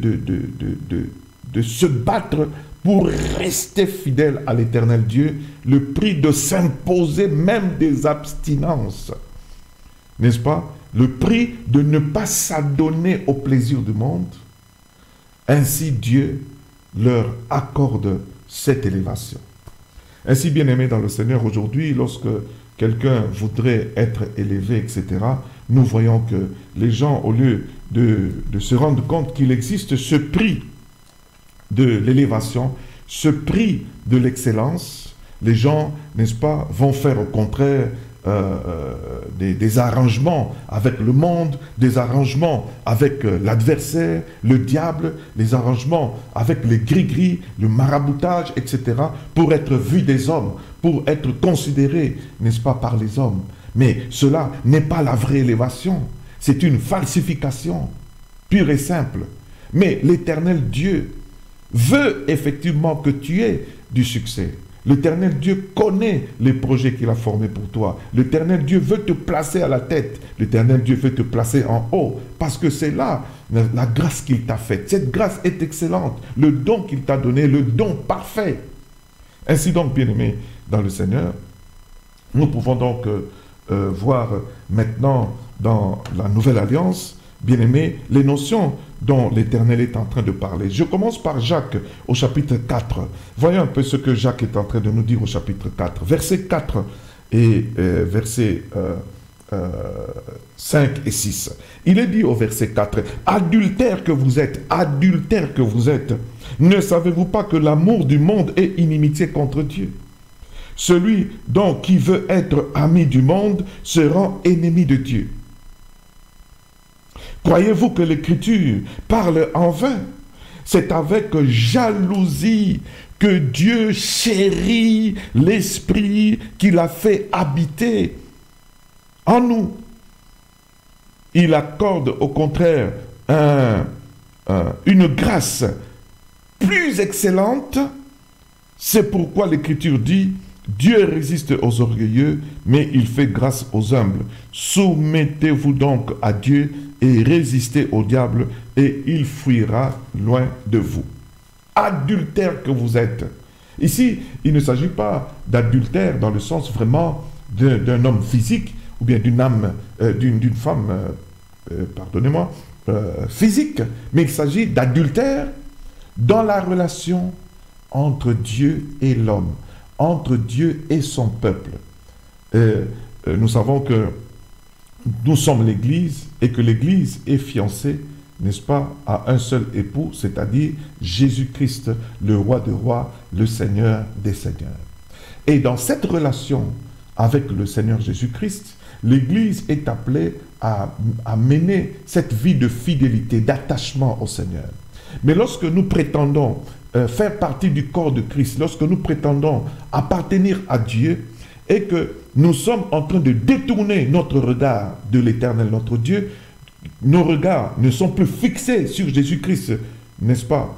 se battre pour rester fidèle à l'Éternel Dieu, le prix de s'imposer même des abstinences, n'est-ce pas? Le prix de ne pas s'adonner au plaisir du monde. Ainsi Dieu leur accorde cette élévation. Ainsi, bien-aimés dans le Seigneur, aujourd'hui, lorsque quelqu'un voudrait être élevé, etc., nous voyons que les gens, au lieu de se rendre compte qu'il existe ce prix de l'élévation, ce prix de l'excellence, les gens, n'est-ce pas, vont faire au contraire des arrangements avec le monde, des arrangements avec l'adversaire, le diable, des arrangements avec les gris-gris, le maraboutage, etc., pour être vu des hommes, pour être considéré, n'est-ce pas, par les hommes. Mais cela n'est pas la vraie élévation, c'est une falsification pure et simple. Mais l'Éternel Dieu veut effectivement que tu aies du succès. L'Éternel Dieu connaît les projets qu'il a formés pour toi. L'Éternel Dieu veut te placer à la tête. L'Éternel Dieu veut te placer en haut. Parce que c'est là la grâce qu'il t'a faite. Cette grâce est excellente. Le don qu'il t'a donné, le don parfait. Ainsi donc, bien-aimés dans le Seigneur, nous pouvons donc voir maintenant dans la Nouvelle Alliance, bien-aimés, les notions dont l'Éternel est en train de parler. Je commence par Jacques au chapitre 4. Voyons un peu ce que Jacques est en train de nous dire au chapitre 4. Verset 4 et versets 5 et 6. Il est dit au verset 4, « Adultères que vous êtes, ne savez-vous pas que l'amour du monde est inimitié contre Dieu? Celui donc qui veut être ami du monde se rend ennemi de Dieu. Croyez-vous que l'Écriture parle en vain? C'est avec jalousie que Dieu chérit l'Esprit qu'il a fait habiter en nous. Il accorde au contraire une grâce plus excellente. C'est pourquoi l'Écriture dit: Dieu résiste aux orgueilleux, mais il fait grâce aux humbles. Soumettez-vous donc à Dieu et résistez au diable, et il fuira loin de vous. Adultère que vous êtes. Ici, il ne s'agit pas d'adultère dans le sens vraiment d'un homme physique, ou bien d'une âme, d'une femme, pardonnez-moi, physique, mais il s'agit d'adultère dans la relation entre Dieu et l'homme, entre Dieu et son peuple. Nous savons que nous sommes l'Église et que l'Église est fiancée, n'est-ce pas, à un seul époux, c'est-à-dire Jésus-Christ, le roi des rois, le Seigneur des seigneurs. Et dans cette relation avec le Seigneur Jésus-Christ, l'Église est appelée à mener cette vie de fidélité, d'attachement au Seigneur. Mais lorsque nous prétendons faire partie du corps de Christ, lorsque nous prétendons appartenir à Dieu et que nous sommes en train de détourner notre regard de l'Éternel, notre Dieu, nos regards ne sont plus fixés sur Jésus-Christ, n'est-ce pas,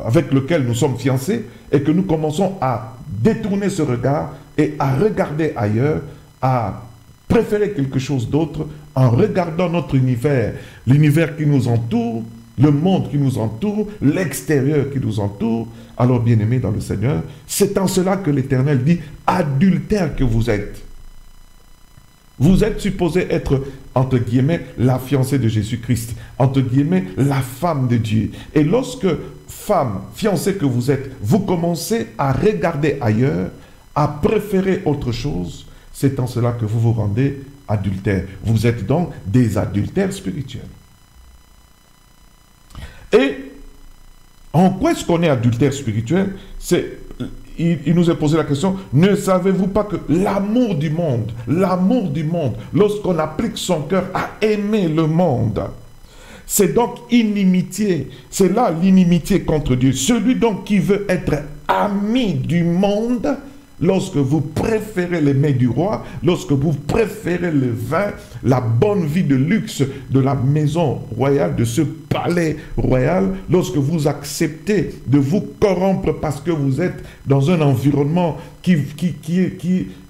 avec lequel nous sommes fiancés, et que nous commençons à détourner ce regard et à regarder ailleurs, à préférer quelque chose d'autre en regardant notre univers, l'univers qui nous entoure, le monde qui nous entoure, l'extérieur qui nous entoure. Alors, bien-aimés dans le Seigneur, c'est en cela que l'Éternel dit « adultère que vous êtes ». Vous êtes supposé être, entre guillemets, la fiancée de Jésus-Christ, entre guillemets, la femme de Dieu. Et lorsque, femme, fiancée que vous êtes, vous commencez à regarder ailleurs, à préférer autre chose, c'est en cela que vous vous rendez adultère. Vous êtes donc des adultères spirituels. Et en quoi est-ce qu'on est adultère spirituel? Il nous est posé la question, ne savez-vous pas que l'amour du monde, lorsqu'on applique son cœur à aimer le monde, c'est donc inimitié, c'est là l'inimitié contre Dieu. Celui donc qui veut être ami du monde, lorsque vous préférez les mets du roi, lorsque vous préférez le vin, la bonne vie de luxe de la maison royale, de ce palais royal, lorsque vous acceptez de vous corrompre parce que vous êtes dans un environnement qui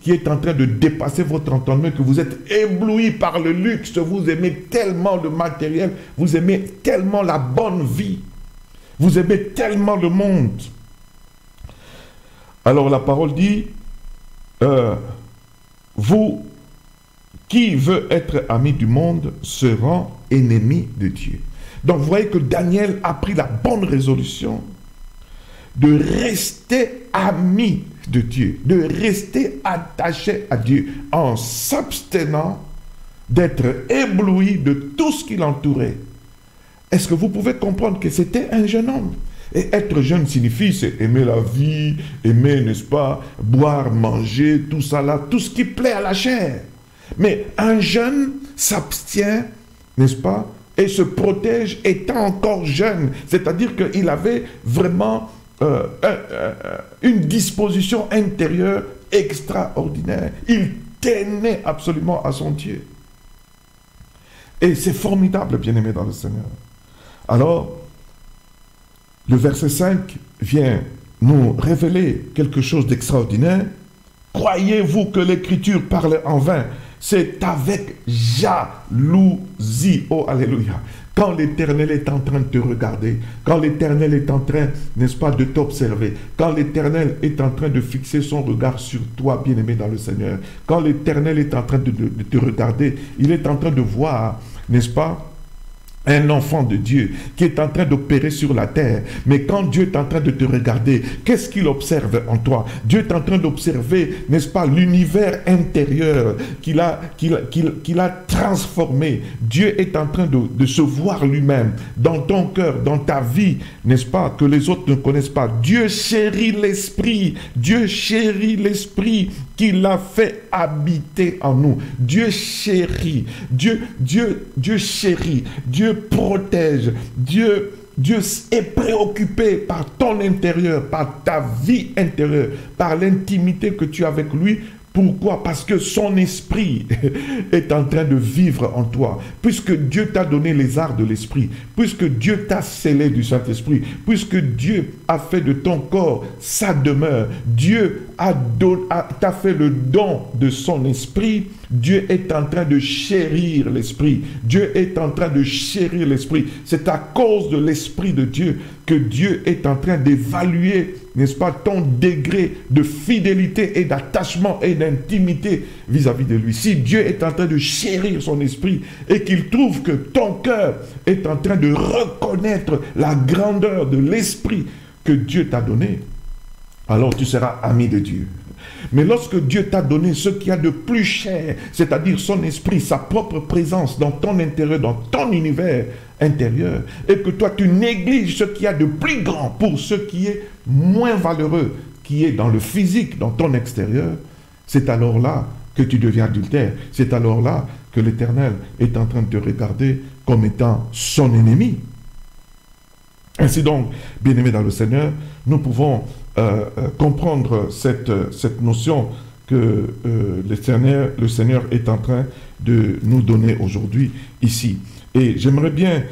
est en train de dépasser votre entendement, que vous êtes ébloui par le luxe, vous aimez tellement le matériel, vous aimez tellement la bonne vie, vous aimez tellement le monde. Alors la parole dit, vous qui veut être ami du monde se rend ennemi de Dieu. Donc vous voyez que Daniel a pris la bonne résolution de rester ami de Dieu, de rester attaché à Dieu en s'abstenant d'être ébloui de tout ce qui l'entourait. Est-ce que vous pouvez comprendre que c'était un jeune homme? Et être jeune signifie, c'est aimer la vie, aimer, n'est-ce pas, boire, manger, tout ça là, tout ce qui plaît à la chair. Mais un jeune s'abstient, n'est-ce pas, et se protège étant encore jeune. C'est-à-dire qu'il avait vraiment une disposition intérieure extraordinaire. Il tenait absolument à son Dieu. Et c'est formidable, bien-aimé dans le Seigneur. Alors, le verset 5 vient nous révéler quelque chose d'extraordinaire. Croyez-vous que l'Écriture parle en vain? C'est avec jalousie. Oh, alléluia. Quand l'Éternel est en train de te regarder, quand l'Éternel est en train, n'est-ce pas, de t'observer, quand l'Éternel est en train de fixer son regard sur toi, bien-aimé dans le Seigneur, quand l'Éternel est en train de te regarder, il est en train de voir, n'est-ce pas, un enfant de Dieu qui est en train d'opérer sur la terre. Mais quand Dieu est en train de te regarder, qu'est-ce qu'il observe en toi? Dieu est en train d'observer, n'est-ce pas, l'univers intérieur qu'il a transformé. Dieu est en train de se voir lui-même dans ton cœur, dans ta vie, n'est-ce pas, que les autres ne connaissent pas. Dieu chérit l'esprit. Dieu chérit l'esprit qu'il a fait habiter en nous. Dieu chérit. Dieu chérit. Dieu protège. Dieu est préoccupé par ton intérieur, par ta vie intérieure, par l'intimité que tu as avec lui. Pourquoi? Parce que son esprit est en train de vivre en toi. Puisque Dieu t'a donné les arts de l'esprit, puisque Dieu t'a scellé du Saint-Esprit, puisque Dieu a fait de ton corps sa demeure, Dieu t'a fait le don de son esprit, Dieu est en train de chérir l'esprit. Dieu est en train de chérir l'esprit. C'est à cause de l'esprit de Dieu que Dieu est en train d'évaluer, n'est-ce pas, ton degré de fidélité et d'attachement et d'intimité vis-à-vis de lui. Si Dieu est en train de chérir son esprit et qu'il trouve que ton cœur est en train de reconnaître la grandeur de l'esprit que Dieu t'a donné, alors tu seras ami de Dieu. Mais lorsque Dieu t'a donné ce qu'il y a de plus cher, c'est-à-dire son esprit, sa propre présence dans ton intérieur, dans ton univers intérieur, et que toi tu négliges ce qu'il y a de plus grand pour ce qui est moins valeureux, qui est dans le physique, dans ton extérieur, c'est alors là que tu deviens adultère. C'est alors là que l'Éternel est en train de te regarder comme étant son ennemi. Ainsi donc, bien-aimés dans le Seigneur, nous pouvons comprendre cette notion que le Seigneur est en train de nous donner aujourd'hui ici. Et j'aimerais bien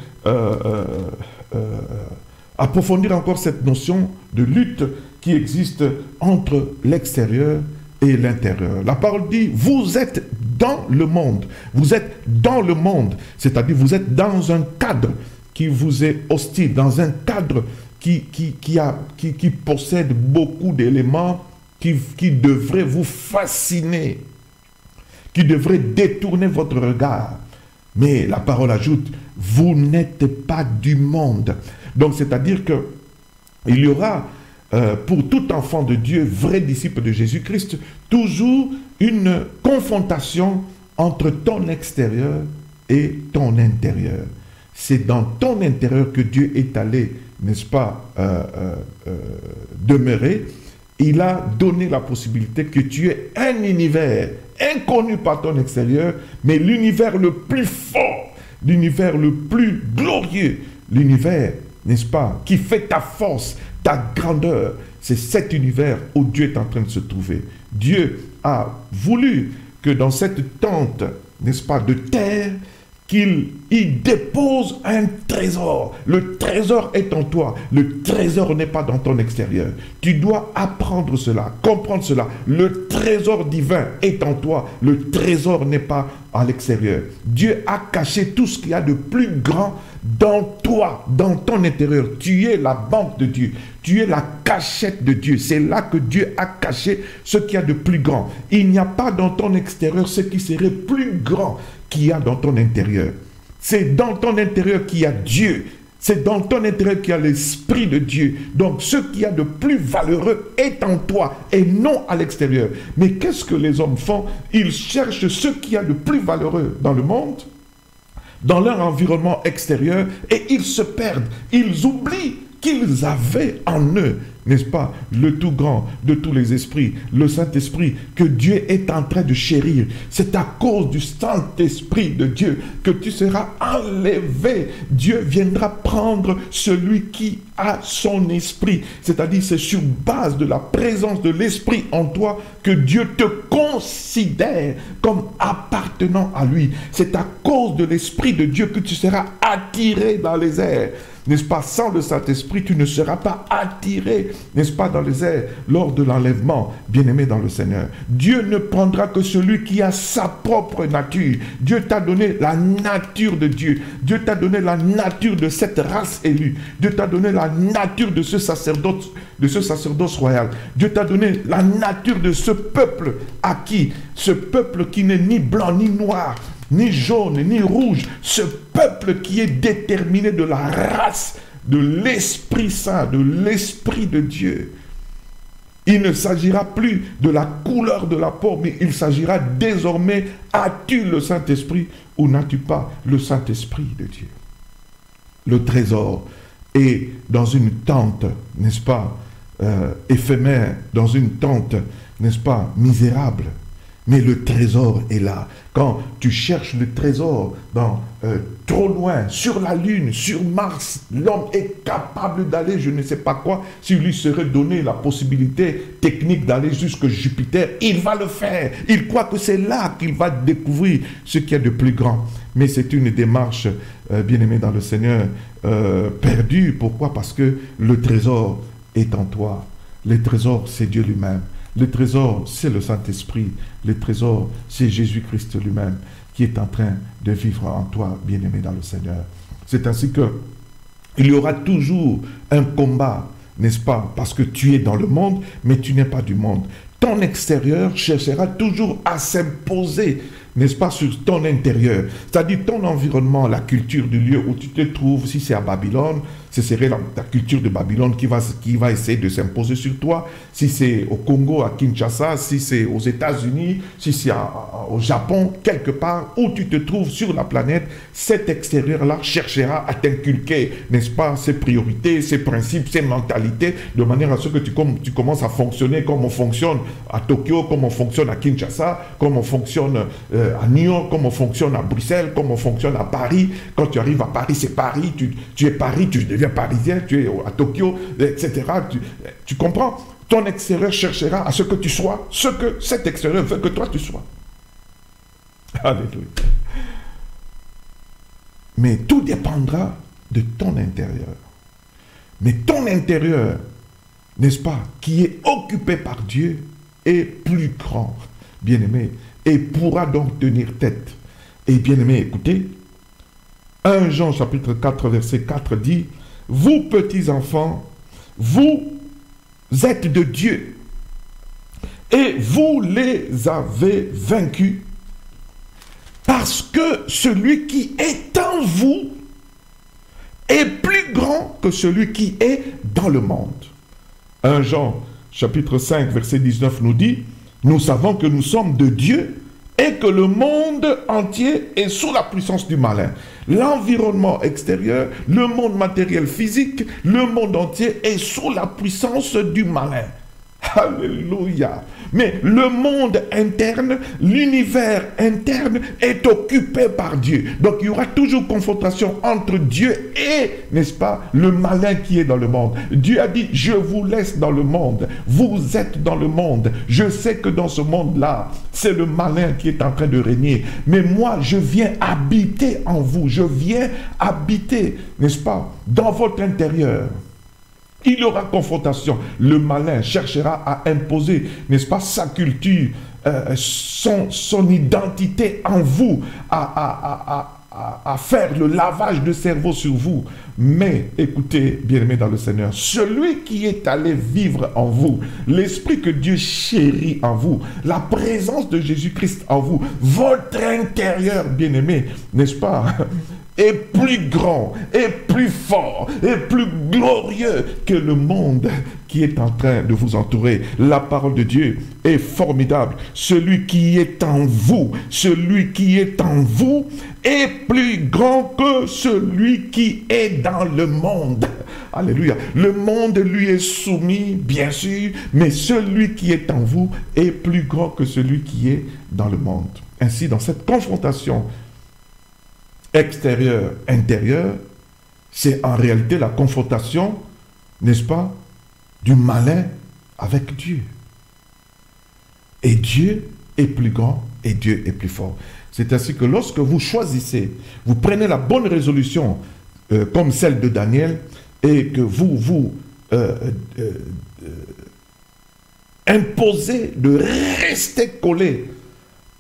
approfondir encore cette notion de lutte qui existe entre l'extérieur et l'intérieur. La parole dit, vous êtes dans le monde. Vous êtes dans le monde, c'est-à-dire vous êtes dans un cadre qui vous est hostile, dans un cadre qui possède beaucoup d'éléments qui devraient vous fasciner, qui devraient détourner votre regard. Mais la parole ajoute, vous n'êtes pas du monde. Donc, c'est-à-dire que il y aura, pour tout enfant de Dieu, vrai disciple de Jésus-Christ, toujours une confrontation entre ton extérieur et ton intérieur. C'est dans ton intérieur que Dieu est allé, n'est-ce pas, demeurer. Il a donné la possibilité que tu aies un univers inconnu par ton extérieur, mais l'univers le plus fort, l'univers le plus glorieux, l'univers, n'est-ce pas, qui fait ta force, ta grandeur. C'est cet univers où Dieu est en train de se trouver. Dieu a voulu que dans cette tente, n'est-ce pas, de terre, qu'il y dépose un trésor. Le trésor est en toi. Le trésor n'est pas dans ton extérieur. Tu dois apprendre cela, comprendre cela. Le trésor divin est en toi. Le trésor n'est pas à l'extérieur. Dieu a caché tout ce qu'il y a de plus grand dans toi, dans ton intérieur. Tu es la banque de Dieu. Tu es la cachette de Dieu. C'est là que Dieu a caché ce qu'il y a de plus grand. Il n'y a pas dans ton extérieur ce qui serait plus grand qu'il y a dans ton intérieur. C'est dans ton intérieur qu'il y a Dieu. C'est dans ton intérieur qu'il y a l'Esprit de Dieu. Donc, ce qu'il y a de plus valeureux est en toi et non à l'extérieur. Mais qu'est-ce que les hommes font? Ils cherchent ce qu'il y a de plus valeureux dans le monde, dans leur environnement extérieur, et ils se perdent. Ils oublient qu'ils avaient en eux, n'est-ce pas, le tout grand de tous les esprits, le Saint-Esprit que Dieu est en train de chérir. C'est à cause du Saint-Esprit de Dieu que tu seras enlevé. Dieu viendra prendre celui qui a son esprit. C'est-à-dire, c'est sur base de la présence de l'Esprit en toi que Dieu te considère comme appartenant à lui. C'est à cause de l'Esprit de Dieu que tu seras attiré dans les airs. N'est-ce pas, sans le Saint-Esprit, tu ne seras pas attiré, n'est-ce pas, dans les airs, lors de l'enlèvement, bien-aimé dans le Seigneur. Dieu ne prendra que celui qui a sa propre nature. Dieu t'a donné la nature de Dieu. Dieu t'a donné la nature de cette race élue. Dieu t'a donné la nature de ce sacerdoce royal. Dieu t'a donné la nature de ce peuple acquis, ce peuple qui n'est ni blanc ni noir, ni jaune, ni rouge, ce peuple qui est déterminé de la race de l'Esprit Saint, de l'Esprit de Dieu. Il ne s'agira plus de la couleur de la peau, mais il s'agira désormais, as-tu le Saint-Esprit ou n'as-tu pas le Saint-Esprit de Dieu? Le trésor est dans une tente, n'est-ce pas, éphémère, dans une tente, n'est-ce pas, misérable. Mais le trésor est là. Quand tu cherches le trésor trop loin, sur la Lune, sur Mars, l'homme est capable d'aller, je ne sais pas quoi, s'il lui serait donné la possibilité technique d'aller jusqu'à Jupiter, il va le faire. Il croit que c'est là qu'il va découvrir ce qu'il y a de plus grand. Mais c'est une démarche, bien-aimée dans le Seigneur, perdue. Pourquoi? Parce que le trésor est en toi. Le trésor, c'est Dieu lui-même. Le trésor, c'est le Saint-Esprit. Le trésor, c'est Jésus-Christ lui-même qui est en train de vivre en toi, bien-aimé dans le Seigneur. C'est ainsi que il y aura toujours un combat, n'est-ce pas? Parce que tu es dans le monde, mais tu n'es pas du monde. Ton extérieur cherchera toujours à s'imposer, n'est-ce pas, sur ton intérieur. C'est-à-dire ton environnement, la culture du lieu où tu te trouves. Si c'est à Babylone, ce serait la culture de Babylone qui va essayer de s'imposer sur toi. Si c'est au Congo, à Kinshasa, si c'est aux États-Unis, si c'est au Japon, quelque part où tu te trouves sur la planète, cet extérieur-là cherchera à t'inculquer, n'est-ce pas, ses priorités, ses principes, ses mentalités, de manière à ce que tu commences à fonctionner comme on fonctionne à Tokyo, comme on fonctionne à Kinshasa, comme on fonctionne à New York, comme on fonctionne à Bruxelles, comme on fonctionne à Paris. Quand tu arrives à Paris, c'est Paris, tu es Paris, tu deviens parisien, tu es à Tokyo, etc. Tu comprends? Ton extérieur cherchera à ce que tu sois, ce que cet extérieur veut que toi tu sois. Alléluia. Mais tout dépendra de ton intérieur. Mais ton intérieur, n'est-ce pas, qui est occupé par Dieu, est plus grand, bien-aimé, et pourra donc tenir tête. Et bien-aimé, écoutez, 1 Jean chapitre 4, verset 4 dit, « Vous, petits enfants, vous êtes de Dieu, et vous les avez vaincus, parce que celui qui est en vous est plus grand que celui qui est dans le monde. » 1 Jean chapitre 5, verset 19 nous dit, « Nous savons que nous sommes de Dieu et que le monde entier est sous la puissance du malin. » L'environnement extérieur, le monde matériel physique, le monde entier est sous la puissance du malin. Alléluia. Mais le monde interne, l'univers interne est occupé par Dieu. Donc il y aura toujours confrontation entre Dieu et, n'est-ce pas, le malin qui est dans le monde. Dieu a dit, je vous laisse dans le monde. Vous êtes dans le monde. Je sais que dans ce monde-là, c'est le malin qui est en train de régner. Mais moi, je viens habiter en vous. Je viens habiter, n'est-ce pas, dans votre intérieur. Il y aura confrontation. Le malin cherchera à imposer, n'est-ce pas, sa culture, son identité en vous, à faire le lavage de cerveau sur vous. Mais écoutez, bien-aimés dans le Seigneur, celui qui est allé vivre en vous, l'esprit que Dieu chérit en vous, la présence de Jésus-Christ en vous, votre intérieur, bien-aimé, n'est-ce pas, est plus grand, est plus fort, est plus glorieux que le monde qui est en train de vous entourer. La parole de Dieu est formidable. Celui qui est en vous, celui qui est en vous est plus grand que celui qui est dans le monde. Alléluia. Le monde lui est soumis, bien sûr, mais celui qui est en vous est plus grand que celui qui est dans le monde. Ainsi, dans cette confrontation extérieure-intérieure, c'est en réalité la confrontation, n'est-ce pas, du malin avec Dieu. Et Dieu est plus grand et Dieu est plus fort. C'est ainsi que lorsque vous choisissez, vous prenez la bonne résolution comme celle de Daniel et que vous imposez de rester collé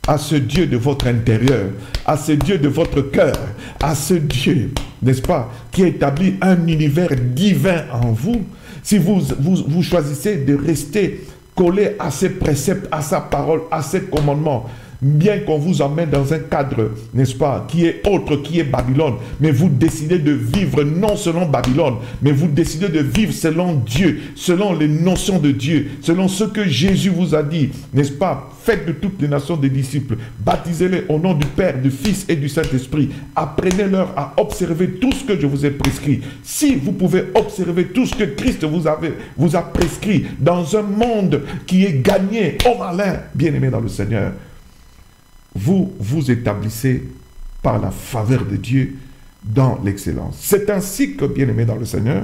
à ce Dieu de votre intérieur, à ce Dieu de votre cœur, à ce Dieu, n'est-ce pas, qui établit un univers divin en vous, si vous choisissez de rester collé à ses préceptes, à sa parole, à ses commandements, bien qu'on vous emmène dans un cadre, n'est-ce pas, qui est autre, qui est Babylone, mais vous décidez de vivre non selon Babylone, mais vous décidez de vivre selon Dieu, selon les notions de Dieu, selon ce que Jésus vous a dit, n'est-ce pas? Faites de toutes les nations des disciples, baptisez-les au nom du Père, du Fils et du Saint-Esprit, apprenez-leur à observer tout ce que je vous ai prescrit. Si vous pouvez observer tout ce que Christ vous a prescrit dans un monde qui est gagné au malin, bien-aimé dans le Seigneur, vous vous établissez par la faveur de Dieu dans l'excellence. C'est ainsi que, bien-aimés dans le Seigneur,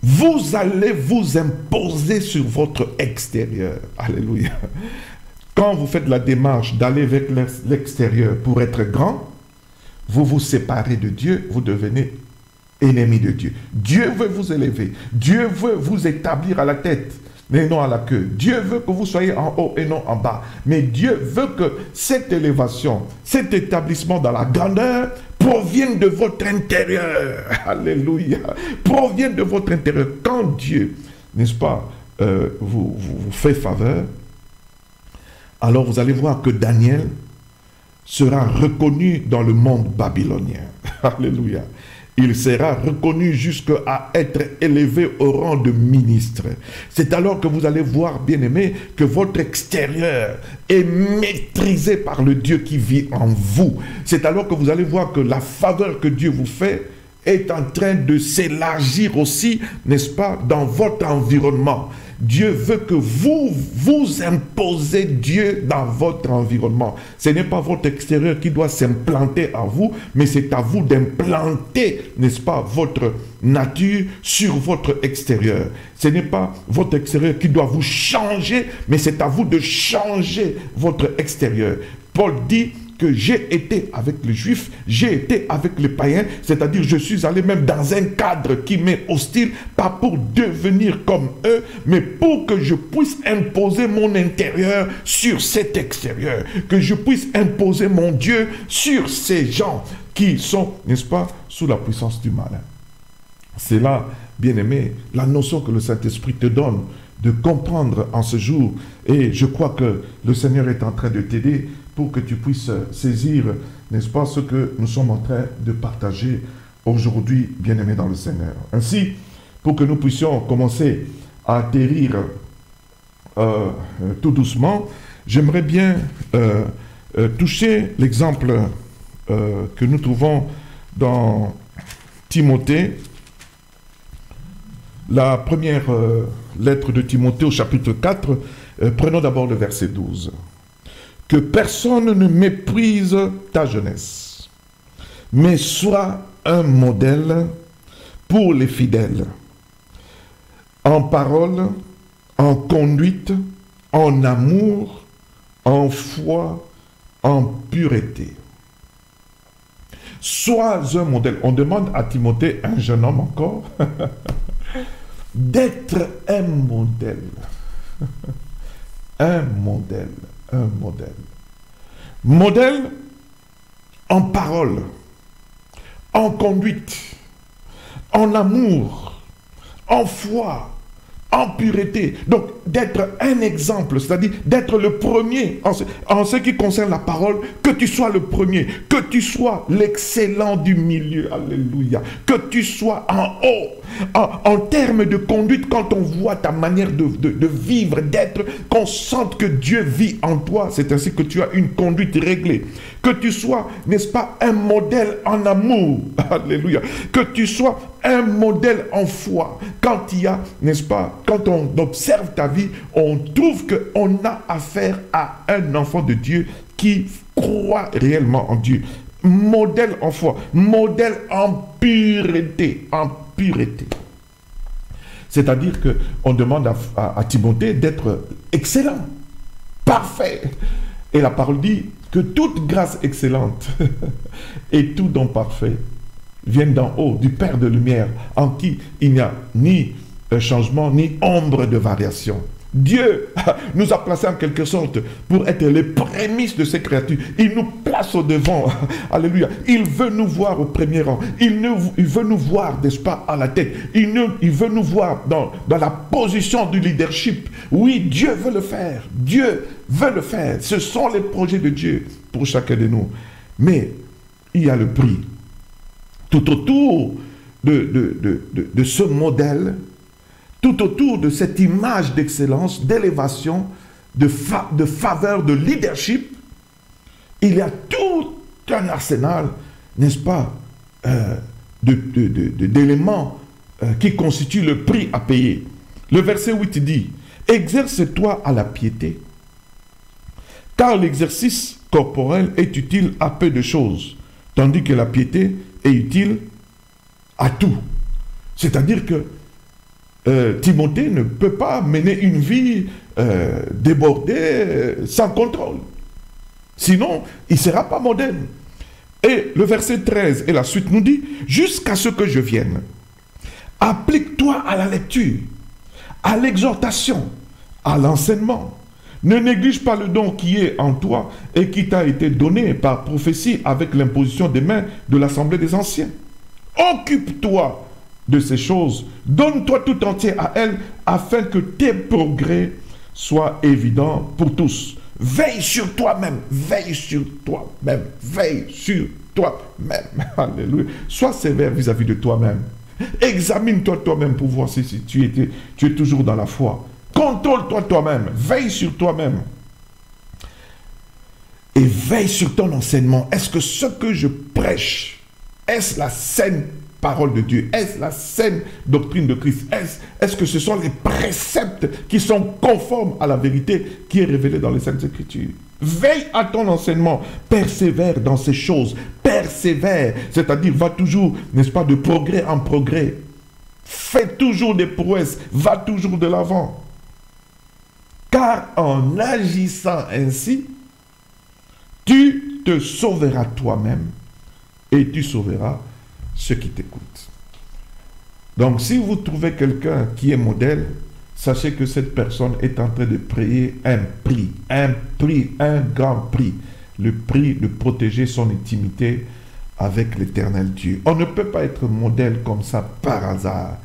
vous allez vous imposer sur votre extérieur. Alléluia. Quand vous faites la démarche d'aller vers l'extérieur pour être grand, vous vous séparez de Dieu, vous devenez ennemi de Dieu. Dieu veut vous élever. Dieu veut vous établir à la tête, mais non à la queue. Dieu veut que vous soyez en haut et non en bas. Mais Dieu veut que cette élévation, cet établissement dans la grandeur provienne de votre intérieur. Alléluia. Provienne de votre intérieur. Quand Dieu, n'est-ce pas, vous fait faveur, alors vous allez voir que Daniel sera reconnu dans le monde babylonien. Alléluia. Il sera reconnu jusqu'à être élevé au rang de ministre. C'est alors que vous allez voir, bien-aimés, que votre extérieur est maîtrisé par le Dieu qui vit en vous. C'est alors que vous allez voir que la faveur que Dieu vous fait est en train de s'élargir aussi, n'est-ce pas, dans votre environnement. Dieu veut que vous imposez Dieu dans votre environnement. Ce n'est pas votre extérieur qui doit s'implanter à vous, mais c'est à vous d'implanter, n'est-ce pas, votre nature sur votre extérieur. Ce n'est pas votre extérieur qui doit vous changer, mais c'est à vous de changer votre extérieur. Paul dit que j'ai été avec les Juifs, j'ai été avec les païens, c'est-à-dire je suis allé même dans un cadre qui m'est hostile, pas pour devenir comme eux, mais pour que je puisse imposer mon intérieur sur cet extérieur, que je puisse imposer mon Dieu sur ces gens qui sont, n'est-ce pas, sous la puissance du malin. C'est là, bien-aimé, la notion que le Saint-Esprit te donne de comprendre en ce jour, et je crois que le Seigneur est en train de t'aider pour que tu puisses saisir, n'est-ce pas, ce que nous sommes en train de partager aujourd'hui, bien-aimés dans le Seigneur. Ainsi, pour que nous puissions commencer à atterrir tout doucement, j'aimerais bien toucher l'exemple que nous trouvons dans Timothée, la première lettre de Timothée au chapitre 4, prenons d'abord le verset 12. Que personne ne méprise ta jeunesse, mais sois un modèle pour les fidèles, en parole, en conduite, en amour, en foi, en pureté. Sois un modèle. On demande à Timothée, un jeune homme encore, d'être un modèle. Un modèle. Un modèle. Modèle en parole, en conduite, en amour, en foi, en pureté. Donc, d'être un exemple, c'est-à-dire d'être le premier en ce qui concerne la parole, que tu sois le premier, que tu sois l'excellent du milieu, alléluia, que tu sois en haut, En termes de conduite, quand on voit ta manière de vivre, d'être, qu'on sente que Dieu vit en toi, c'est ainsi que tu as une conduite réglée. Que tu sois, n'est-ce pas, un modèle en amour. Alléluia. Que tu sois un modèle en foi. Quand il y a, n'est-ce pas, quand on observe ta vie, on trouve qu'on a affaire à un enfant de Dieu qui croit réellement en Dieu. Modèle en foi, modèle en pureté, en pureté. C'est-à-dire qu'on demande à Timothée d'être excellent, parfait. Et la parole dit que toute grâce excellente et tout don parfait viennent d'en haut, du Père de lumière, en qui il n'y a ni changement, ni ombre de variation. Dieu nous a placés en quelque sorte pour être les prémices de ses créatures. Il nous place au devant. Alléluia. Il veut nous voir au premier rang. Il veut nous voir, n'est-ce pas, à la tête. Il veut nous voir dans la position du leadership. Oui, Dieu veut le faire. Dieu veut le faire. Ce sont les projets de Dieu pour chacun de nous. Mais il y a le prix. Tout autour de ce modèle, tout autour de cette image d'excellence, d'élévation, de faveur, de leadership, il y a tout un arsenal, n'est-ce pas, d'éléments qui constituent le prix à payer. Le verset 8 dit, « Exerce-toi à la piété, car l'exercice corporel est utile à peu de choses, tandis que la piété est utile à tout. » C'est-à-dire que Timothée ne peut pas mener une vie débordée, sans contrôle. Sinon, il ne sera pas moderne. Et le verset 13 et la suite nous dit, « Jusqu'à ce que je vienne, applique-toi à la lecture, à l'exhortation, à l'enseignement. Ne néglige pas le don qui est en toi et qui t'a été donné par prophétie avec l'imposition des mains de l'Assemblée des Anciens. Occupe-toi de ces choses, donne-toi tout entier à elles, afin que tes progrès soient évidents pour tous. Veille sur toi-même, veille sur toi-même, veille sur toi-même. Alléluia. Sois sévère vis-à-vis de toi-même. Examine-toi toi-même pour voir si tu es toujours dans la foi. Contrôle-toi toi-même, veille sur toi-même. Et veille sur ton enseignement. Est-ce que ce que je prêche, est-ce la saine parole de Dieu? Est-ce la saine doctrine de Christ? Est-ce que ce sont les préceptes qui sont conformes à la vérité qui est révélée dans les Saintes Écritures? Veille à ton enseignement, persévère dans ces choses, persévère, c'est-à-dire va toujours, n'est-ce pas, de progrès en progrès. Fais toujours des prouesses, va toujours de l'avant. Car en agissant ainsi, tu te sauveras toi-même et tu sauveras ceux qui t'écoutent. Donc, si vous trouvez quelqu'un qui est modèle, sachez que cette personne est en train de payer un grand prix. Le prix de protéger son intimité avec l'éternel Dieu. On ne peut pas être modèle comme ça par hasard.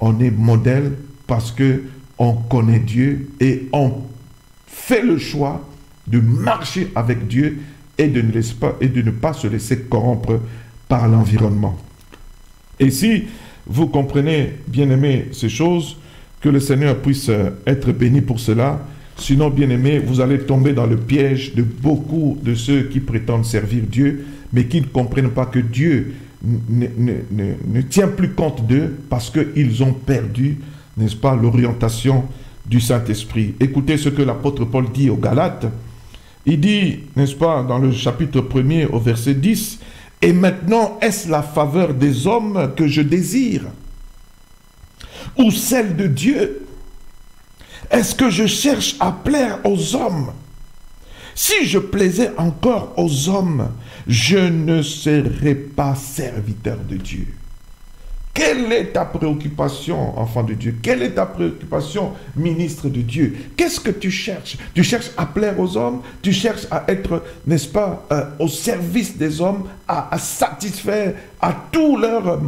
On est modèle parce que on connaît Dieu et on fait le choix de marcher avec Dieu et de ne pas se laisser corrompre par l'environnement. Et si vous comprenez, bien-aimés, ces choses, que le Seigneur puisse être béni pour cela. Sinon, bien-aimés, vous allez tomber dans le piège de beaucoup de ceux qui prétendent servir Dieu, mais qui ne comprennent pas que Dieu ne tient plus compte d'eux parce qu'ils ont perdu, n'est-ce pas, l'orientation du Saint-Esprit. Écoutez ce que l'apôtre Paul dit aux Galates. Il dit, n'est-ce pas, dans le chapitre 1er au verset 10, « Et maintenant, est-ce la faveur des hommes que je désire, ou celle de Dieu? Est-ce que je cherche à plaire aux hommes? Si je plaisais encore aux hommes, je ne serais pas serviteur de Dieu. » Quelle est ta préoccupation, enfant de Dieu? Quelle est ta préoccupation, ministre de Dieu? Qu'est-ce que tu cherches? Tu cherches à plaire aux hommes? Tu cherches à être, n'est-ce pas, au service des hommes, à satisfaire à toutes leurs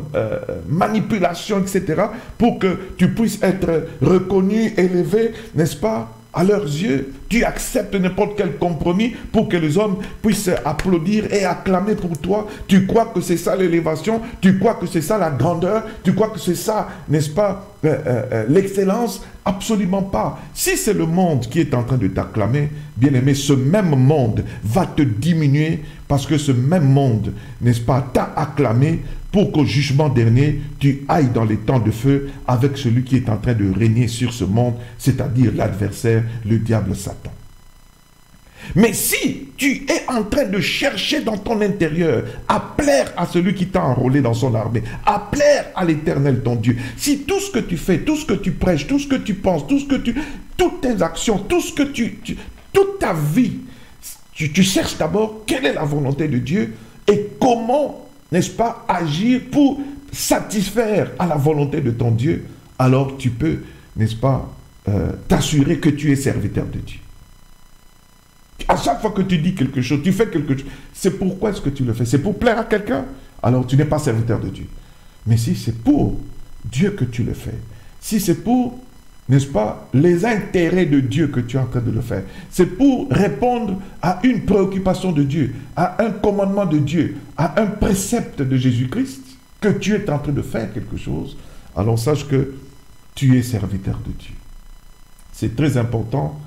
manipulations, etc., pour que tu puisses être reconnu, élevé, n'est-ce pas, À leurs yeux, tu acceptes n'importe quel compromis pour que les hommes puissent applaudir et acclamer pour toi. Tu crois que c'est ça l'élévation, tu crois que c'est ça la grandeur, tu crois que c'est ça, n'est-ce pas, l'excellence? Absolument pas. Si c'est le monde qui est en train de t'acclamer, bien aimé, ce même monde va te diminuer parce que ce même monde, n'est-ce pas, t'a acclamé pour qu'au jugement dernier, tu ailles dans les temps de feu avec celui qui est en train de régner sur ce monde, c'est-à-dire l'adversaire, le diable Satan. Mais si tu es en train de chercher dans ton intérieur à plaire à celui qui t'a enrôlé dans son armée, à plaire à l'Éternel ton Dieu, si tout ce que tu fais, tout ce que tu prêches, tout ce que tu penses, toutes tes actions, tout ce que toute ta vie, tu cherches d'abord quelle est la volonté de Dieu et comment, n'est-ce pas, agir pour satisfaire à la volonté de ton Dieu, alors tu peux, n'est-ce pas, t'assurer que tu es serviteur de Dieu. À chaque fois que tu dis quelque chose, tu fais quelque chose, c'est pourquoi est-ce que tu le fais? C'est pour plaire à quelqu'un? Alors tu n'es pas serviteur de Dieu. Mais si c'est pour Dieu que tu le fais, si c'est pour, n'est-ce pas, les intérêts de Dieu que tu es en train de le faire, c'est pour répondre à une préoccupation de Dieu, à un commandement de Dieu, à un précepte de Jésus-Christ, que tu es en train de faire quelque chose, alors sache que tu es serviteur de Dieu. C'est très important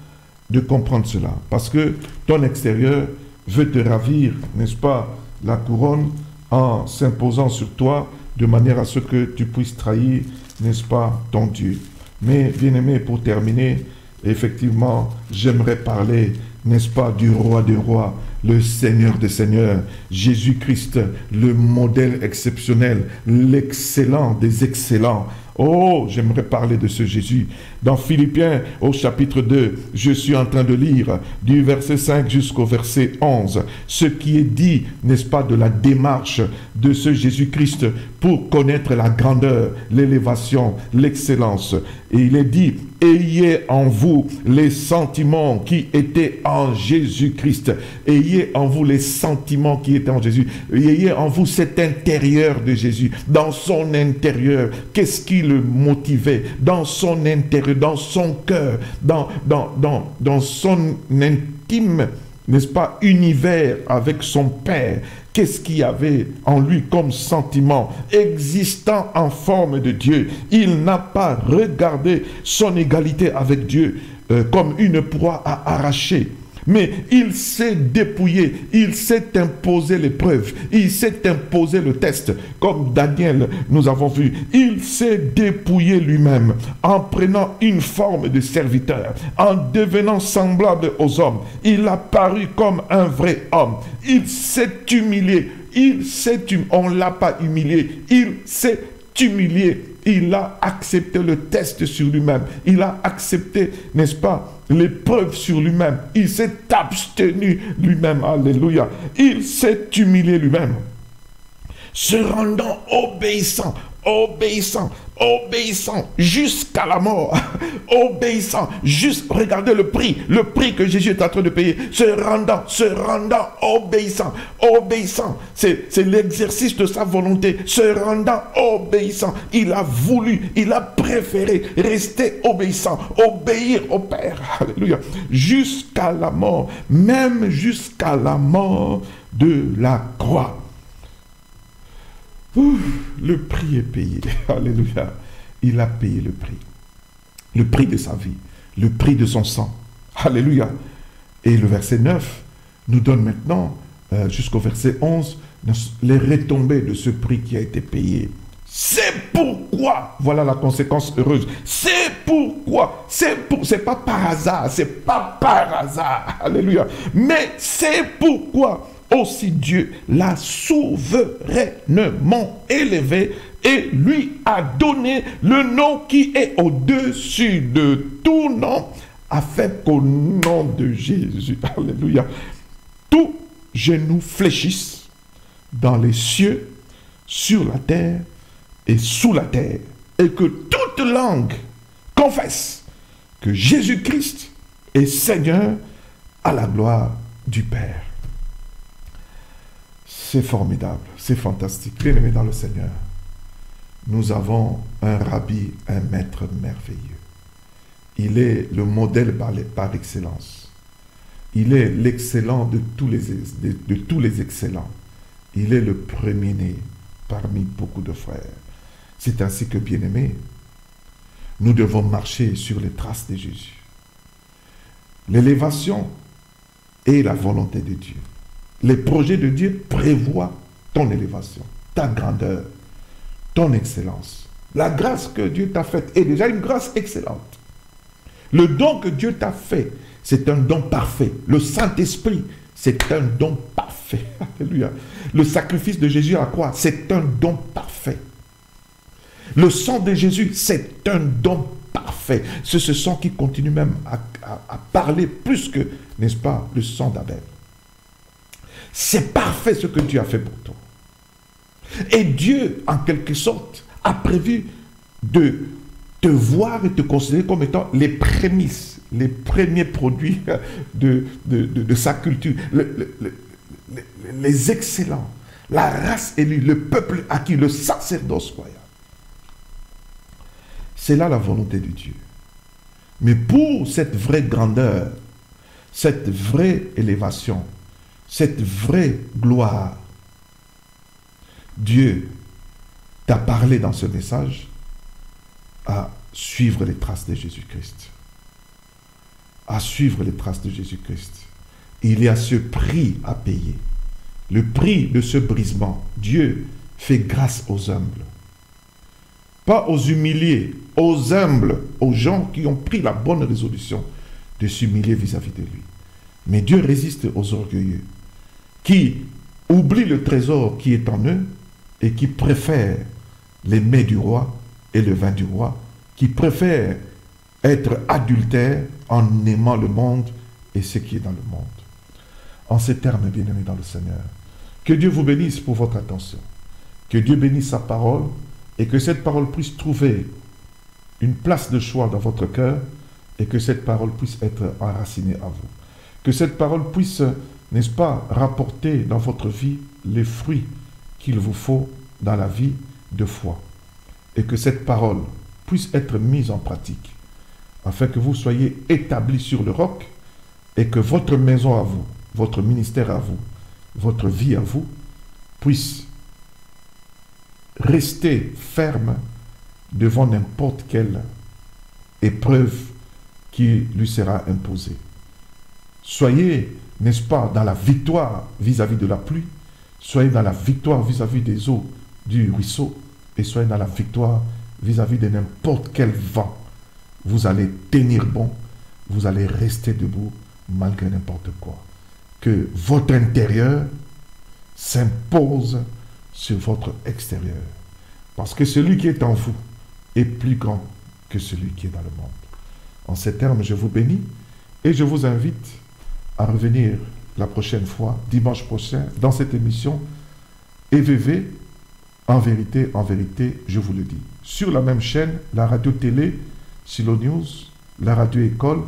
de comprendre cela, parce que ton extérieur veut te ravir, n'est-ce pas, la couronne en s'imposant sur toi de manière à ce que tu puisses trahir, n'est-ce pas, ton Dieu. Mais, bien-aimé, pour terminer, effectivement, j'aimerais parler, n'est-ce pas, du roi des rois, le Seigneur des seigneurs, Jésus-Christ, le modèle exceptionnel, l'excellent des excellents. Oh, j'aimerais parler de ce Jésus. Dans Philippiens, au chapitre 2, je suis en train de lire du verset 5 jusqu'au verset 11, ce qui est dit, n'est-ce pas, de la démarche de ce Jésus-Christ pour connaître la grandeur, l'élévation, l'excellence. Et il est dit, ayez en vous les sentiments qui étaient en Jésus-Christ. Ayez en vous les sentiments qui étaient en Jésus. Ayez en vous cet intérieur de Jésus. Dans son intérieur, qu'est-ce qui le motivait? Dans son intérieur, dans son cœur, dans son intime, n'est-ce pas, univers avec son Père. Qu'est-ce qu'il y avait en lui comme sentiment? Existant en forme de Dieu, il n'a pas regardé son égalité avec Dieu comme une proie à arracher. Mais il s'est dépouillé, il s'est imposé l'épreuve, il s'est imposé le test, comme Daniel, nous avons vu. Il s'est dépouillé lui-même en prenant une forme de serviteur, en devenant semblable aux hommes. Il a paru comme un vrai homme. Il s'est humilié, on ne l'a pas humilié, il s'est humilié. Il a accepté le test sur lui-même. Il a accepté, n'est-ce pas, l'épreuve sur lui-même. Il s'est abstenu lui-même. Alléluia. Il s'est humilié lui-même. Se rendant obéissant, jusqu'à la mort, regardez le prix que Jésus est en train de payer, se rendant obéissant, c'est l'exercice de sa volonté, se rendant obéissant, il a préféré rester obéissant, obéir au Père, alléluia, jusqu'à la mort, même jusqu'à la mort de la croix. Le prix est payé. Alléluia. Il a payé le prix. Le prix de sa vie. Le prix de son sang. Alléluia. Et le verset 9 nous donne maintenant, jusqu'au verset 11, les retombées de ce prix qui a été payé. C'est pourquoi, voilà la conséquence heureuse. C'est pourquoi, c'est pas par hasard, c'est pas par hasard. Alléluia. Mais c'est pourquoi aussi Dieu l'a souverainement élevé et lui a donné le nom qui est au-dessus de tout nom, afin qu'au nom de Jésus, alléluia, tout genou fléchisse dans les cieux, sur la terre et sous la terre, et que toute langue confesse que Jésus-Christ est Seigneur à la gloire du Père. C'est formidable, c'est fantastique. Bien-aimés dans le Seigneur, nous avons un rabbi, un maître merveilleux. Il est le modèle par excellence. Il est l'excellent de tous les excellents. Il est le premier-né parmi beaucoup de frères. C'est ainsi que, bien-aimés, nous devons marcher sur les traces de Jésus. L'élévation est la volonté de Dieu. Les projets de Dieu prévoient ton élévation, ta grandeur, ton excellence. La grâce que Dieu t'a faite est déjà une grâce excellente. Le don que Dieu t'a fait, c'est un don parfait. Le Saint-Esprit, c'est un don parfait. Alléluia. Le sacrifice de Jésus à la croix, c'est un don parfait. Le sang de Jésus, c'est un don parfait. C'est ce sang qui continue même à parler plus que, n'est-ce pas, le sang d'Abel. C'est parfait ce que Dieu a fait pour toi. Et Dieu, en quelque sorte, a prévu de te voir et te considérer comme étant les prémices, les premiers produits de sa culture, les excellents, la race élue, le peuple acquis, le sacerdoce royal. C'est là la volonté de Dieu. Mais pour cette vraie grandeur, cette vraie élévation, cette vraie gloire, Dieu t'a parlé dans ce message à suivre les traces de Jésus-Christ. À suivre les traces de Jésus-Christ. Il y a ce prix à payer. Le prix de ce brisement. Dieu fait grâce aux humbles. Pas aux humiliés, aux humbles, aux gens qui ont pris la bonne résolution de s'humilier vis-à-vis de lui. Mais Dieu résiste aux orgueilleux, qui oublient le trésor qui est en eux et qui préfèrent les mets du roi et le vin du roi, qui préfèrent être adultères en aimant le monde et ce qui est dans le monde. En ces termes, bien-aimés dans le Seigneur, que Dieu vous bénisse pour votre attention, que Dieu bénisse sa parole et que cette parole puisse trouver une place de choix dans votre cœur et que cette parole puisse être enracinée à vous. Que cette parole puisse, n'est-ce pas, rapporter dans votre vie les fruits qu'il vous faut dans la vie de foi. Et que cette parole puisse être mise en pratique afin que vous soyez établis sur le roc et que votre maison à vous, votre ministère à vous, votre vie à vous puisse rester ferme devant n'importe quelle épreuve qui lui sera imposée. Soyez, n'est-ce pas, dans la victoire vis-à-vis de la pluie, soyez dans la victoire vis-à-vis des eaux du ruisseau et soyez dans la victoire vis-à-vis de n'importe quel vent. Vous allez tenir bon, vous allez rester debout malgré n'importe quoi. Que votre intérieur s'impose sur votre extérieur. Parce que celui qui est en vous est plus grand que celui qui est dans le monde. En ces termes, je vous bénis et je vous invite à revenir la prochaine fois, dimanche prochain, dans cette émission EVV, en vérité, je vous le dis. Sur la même chaîne, la radio-télé, Shiloh News, la radio-école,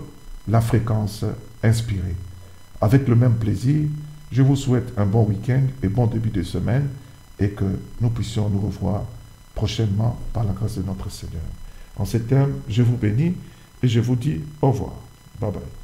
la fréquence inspirée. Avec le même plaisir, je vous souhaite un bon week-end et bon début de semaine et que nous puissions nous revoir prochainement par la grâce de notre Seigneur. En ces termes, je vous bénis et je vous dis au revoir. Bye bye.